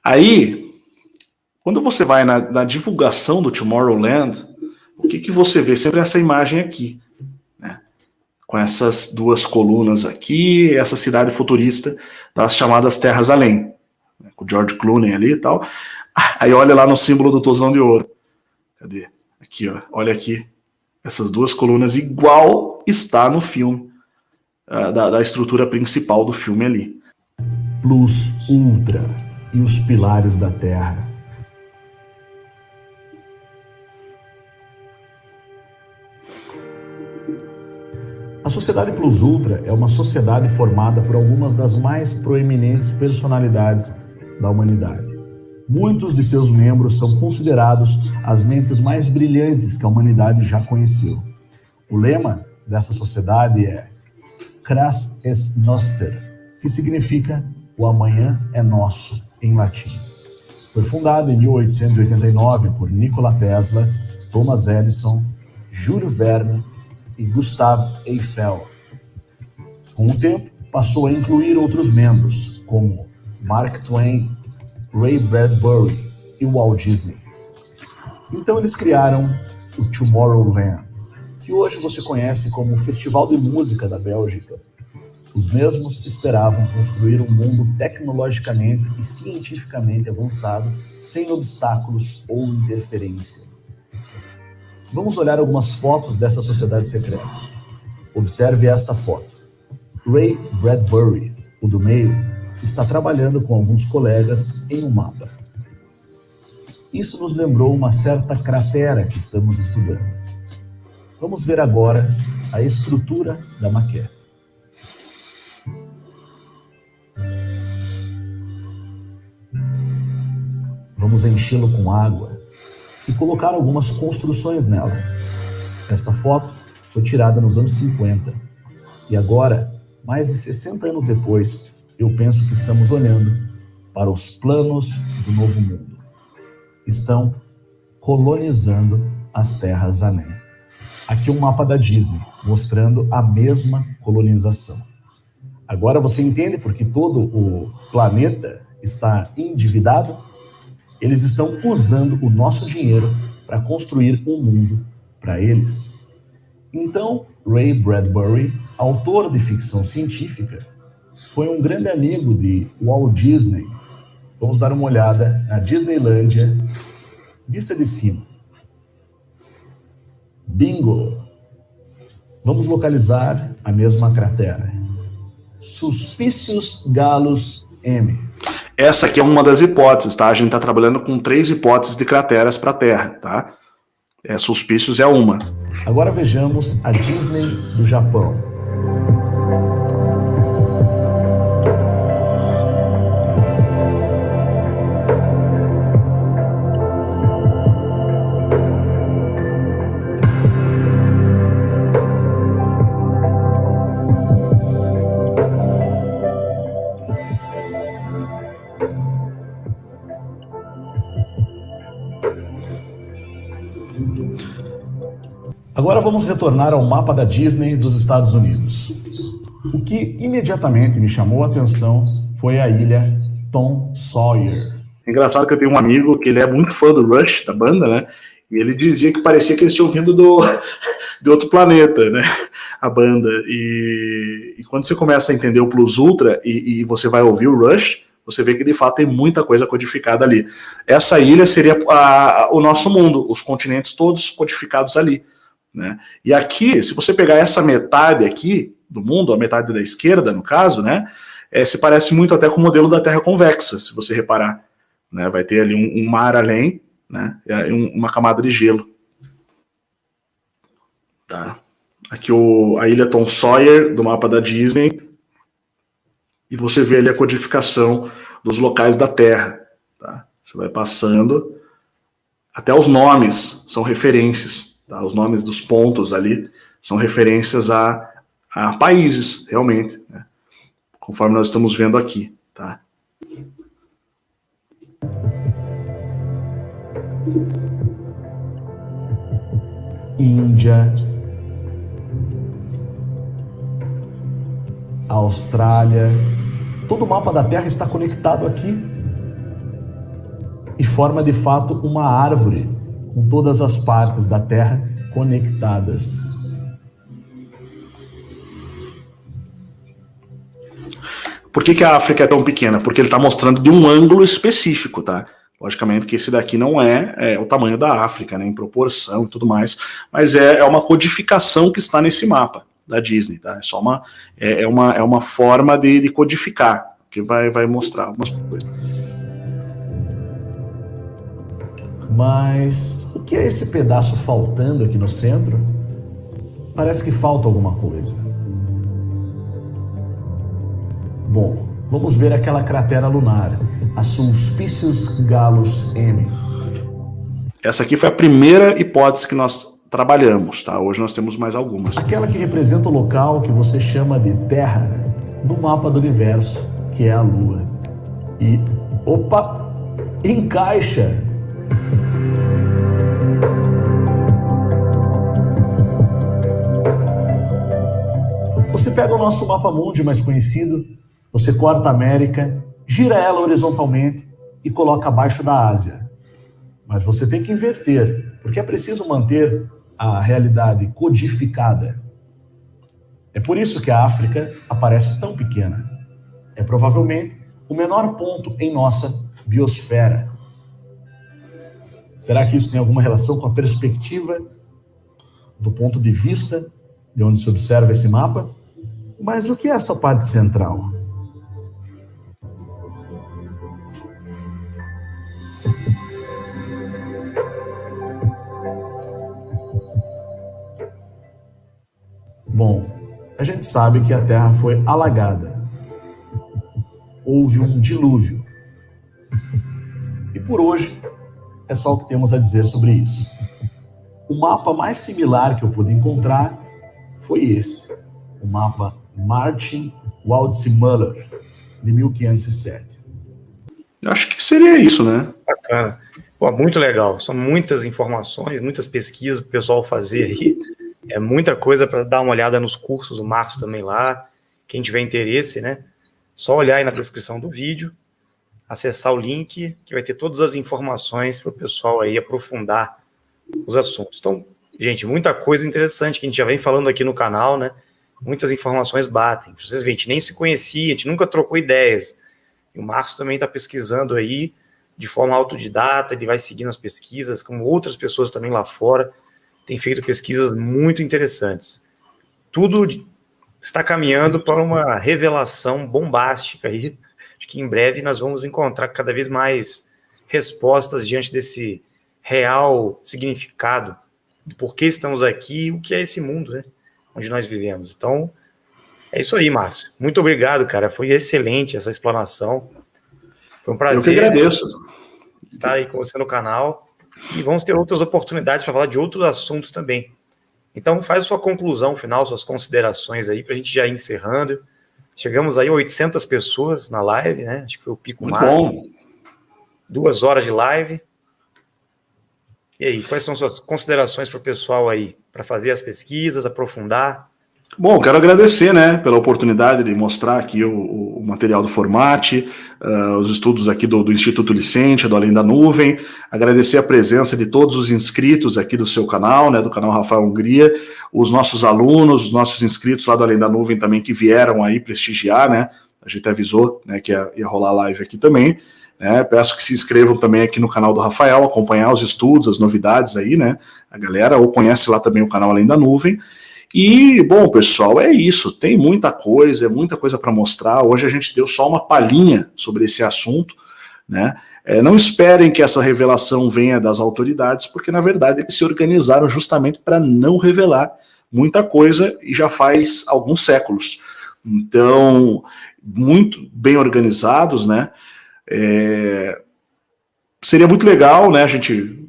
Aí, quando você vai na divulgação do Tomorrowland, o que você vê? Sempre essa imagem aqui, né? Com essas duas colunas aqui, essa cidade futurista das chamadas Terras Além, né? Com o George Clooney ali e tal. Aí olha lá no símbolo do Tozão de Ouro. Cadê? Aqui, ó. Olha aqui. Essas duas colunas igual está no filme, da estrutura principal do filme ali. Plus Ultra e os pilares da Terra. A Sociedade Plus Ultra é uma sociedade formada por algumas das mais proeminentes personalidades da humanidade. Muitos de seus membros são considerados as mentes mais brilhantes que a humanidade já conheceu. O lema dessa sociedade é Cras est Noster, que significa o amanhã é nosso, em latim. Foi fundada em 1889 por Nikola Tesla, Thomas Edison, Jules Verne e Gustave Eiffel. Com o tempo, passou a incluir outros membros, como Mark Twain, Ray Bradbury e Walt Disney. Então eles criaram o Tomorrowland, que hoje você conhece como o Festival de Música da Bélgica. Os mesmos esperavam construir um mundo tecnologicamente e cientificamente avançado, sem obstáculos ou interferência. Vamos olhar algumas fotos dessa sociedade secreta. Observe esta foto. Ray Bradbury, o do meio, está trabalhando com alguns colegas em um mapa. Isso nos lembrou uma certa cratera que estamos estudando. Vamos ver agora a estrutura da maquete. vamos enchê-lo com água e colocar algumas construções nela. Esta foto foi tirada nos anos 50 e agora, mais de 60 anos depois, eu penso que estamos olhando para os planos do novo mundo. Estão colonizando as terras além. Aqui um mapa da Disney, mostrando a mesma colonização. Agora você entende porque todo o planeta está endividado? Eles estão usando o nosso dinheiro para construir um mundo para eles. Então, Ray Bradbury, autor de ficção científica, foi um grande amigo de Walt Disney. Vamos dar uma olhada na Disneylândia, vista de cima. Bingo! Vamos localizar a mesma cratera. Suspicious Gallus M. Essa aqui é uma das hipóteses, tá? A gente está trabalhando com 3 hipóteses de crateras para a Terra, tá? Suspicious é uma. Agora vejamos a Disney do Japão. Agora vamos retornar ao mapa da Disney dos Estados Unidos. O que imediatamente me chamou a atenção foi a ilha Tom Sawyer. É engraçado que eu tenho um amigo que ele é muito fã do Rush, da banda, né? E ele dizia que parecia que eles tinham vindo de outro planeta, né? A banda. E quando você começa a entender o Plus Ultra e você vai ouvir o Rush, você vê que de fato tem muita coisa codificada ali. Essa ilha seria o nosso mundo, os continentes todos codificados ali. Né? E aqui, se você pegar essa metade aqui do mundo, a metade da esquerda, no caso, né, se parece muito até com o modelo da Terra convexa, se você reparar. Né? Vai ter ali um mar além, né, e uma camada de gelo. Tá. Aqui a ilha Tom Sawyer, do mapa da Disney, e você vê ali a codificação dos locais da Terra. Tá? Você vai passando, até os nomes são referências. Tá? Os nomes dos pontos ali são referências a países, realmente, né? Conforme nós estamos vendo aqui. Tá? Índia, Austrália, todo o mapa da Terra está conectado aqui e forma de fato uma árvore com todas as partes da Terra conectadas. Por que a África é tão pequena? Porque ele está mostrando de um ângulo específico, tá? Logicamente que esse daqui não é o tamanho da África, né, em proporção e tudo mais, mas é uma codificação que está nesse mapa da Disney, tá? É só uma forma de codificar, que vai mostrar algumas coisas. Mas o que é esse pedaço faltando aqui no centro? Parece que falta alguma coisa. Bom, vamos ver aquela cratera lunar, a Suspicious Gallus M. Essa aqui foi a primeira hipótese que nós trabalhamos, tá? Hoje nós temos mais algumas. Aquela que representa o local que você chama de Terra no mapa do universo, que é a Lua. E, opa, encaixa! Você pega o nosso mapa mundi mais conhecido, você corta a América, gira ela horizontalmente e coloca abaixo da Ásia. Mas você tem que inverter, porque é preciso manter a realidade codificada. É por isso que a África aparece tão pequena. É provavelmente o menor ponto em nossa biosfera. Será que isso tem alguma relação com a perspectiva do ponto de vista de onde se observa esse mapa? Mas o que é essa parte central? Bom, a gente sabe que a Terra foi alagada. Houve um dilúvio. E por hoje, é só o que temos a dizer sobre isso. O mapa mais similar que eu pude encontrar foi esse, o mapa Martin Waldseemüller, de 1507. Eu acho que seria isso, né? Bacana. Pô, muito legal. São muitas informações, muitas pesquisas para o pessoal fazer aí. É muita coisa para dar uma olhada nos cursos do Marcos também lá. Quem tiver interesse, né? Só olhar aí na descrição do vídeo, acessar o link, que vai ter todas as informações para o pessoal aí aprofundar os assuntos. Então, gente, muita coisa interessante que a gente já vem falando aqui no canal, né? Muitas informações batem. Vocês veem, a gente nem se conhecia, a gente nunca trocou ideias. E o Marcos também está pesquisando aí de forma autodidata, ele vai seguindo as pesquisas, como outras pessoas também lá fora, têm feito pesquisas muito interessantes. Tudo está caminhando para uma revelação bombástica aí. Acho que em breve nós vamos encontrar cada vez mais respostas diante desse real significado do porquê estamos aqui e o que é esse mundo, né, onde nós vivemos. Então, é isso aí, Márcio. Muito obrigado, cara. Foi excelente essa explanação. Foi um prazer. Eu que agradeço. Estar aí com você no canal. E vamos ter outras oportunidades para falar de outros assuntos também. Então, faz sua conclusão final, suas considerações aí, para a gente já ir encerrando. Chegamos aí a 800 pessoas na live, né? Acho que foi o pico Muito máximo. bom. 2 horas de live. E aí, quais são suas considerações para o pessoal aí, para fazer as pesquisas, aprofundar? Bom, quero agradecer, né, pela oportunidade de mostrar aqui o material do Formate, os estudos aqui do Instituto Licente, do Além da Nuvem, agradecer a presença de todos os inscritos aqui do seu canal, né, do canal Rafael Hungria, os nossos alunos, os nossos inscritos lá do Além da Nuvem também que vieram aí prestigiar, né, a gente avisou, né, que ia rolar live aqui também, né, peço que se inscrevam também aqui no canal do Rafael, acompanhar os estudos, as novidades aí, né, a galera, ou conhece lá também o canal Além da Nuvem. E, bom, pessoal, é isso. Tem muita coisa, para mostrar. Hoje a gente deu só uma palhinha sobre esse assunto, né? Não esperem que essa revelação venha das autoridades, porque, na verdade, eles se organizaram justamente para não revelar muita coisa e já faz alguns séculos. Então, muito bem organizados, né? Seria muito legal, né? A gente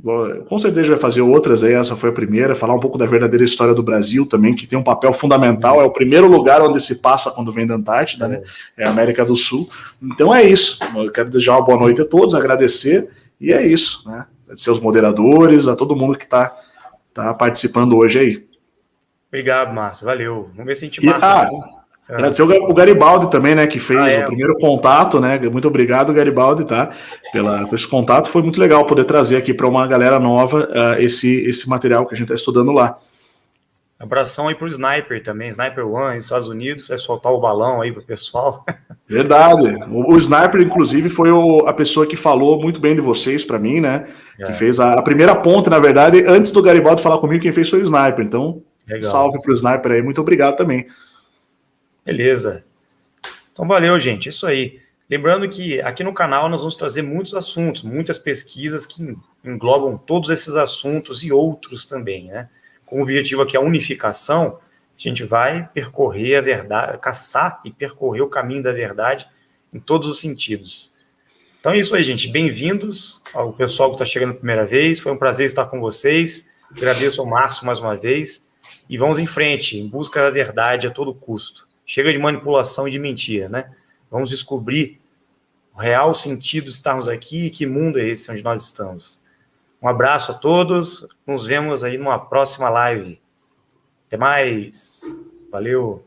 com certeza vai fazer outras aí. Essa foi a primeira, falar um pouco da verdadeira história do Brasil também, que tem um papel fundamental. É o primeiro lugar onde se passa quando vem da Antártida, né? É a América do Sul. Então é isso. Eu quero desejar uma boa noite a todos, agradecer, e é isso, né? Agradecer aos moderadores, a todo mundo que está participando hoje aí. Obrigado, Márcio. Valeu. Vamos ver se a gente marca. Agradecer o Garibaldi também, né, que fez o primeiro contato, né, muito obrigado, Garibaldi, tá, por esse contato, foi muito legal poder trazer aqui para uma galera nova esse material que a gente está estudando lá. Abração aí pro Sniper também, Sniper One, nos Estados Unidos, vai soltar o balão aí pro pessoal. Verdade, o Sniper, inclusive, foi a pessoa que falou muito bem de vocês para mim, né, que fez a primeira ponte, na verdade, antes do Garibaldi falar comigo, quem fez foi o Sniper, então, legal. Salve pro Sniper aí, muito obrigado também. Beleza. Então, valeu, gente. Isso aí. Lembrando que aqui no canal nós vamos trazer muitos assuntos, muitas pesquisas que englobam todos esses assuntos e outros também, né? Com o objetivo aqui a unificação, a gente vai percorrer a verdade, caçar e percorrer o caminho da verdade em todos os sentidos. Então é isso aí, gente. Bem-vindos ao pessoal que está chegando pela primeira vez. Foi um prazer estar com vocês. Agradeço ao Márcio mais uma vez. E vamos em frente, em busca da verdade a todo custo. Chega de manipulação e de mentira, né? Vamos descobrir o real sentido de estarmos aqui e que mundo é esse onde nós estamos. Um abraço a todos, nos vemos aí numa próxima live. Até mais. Valeu.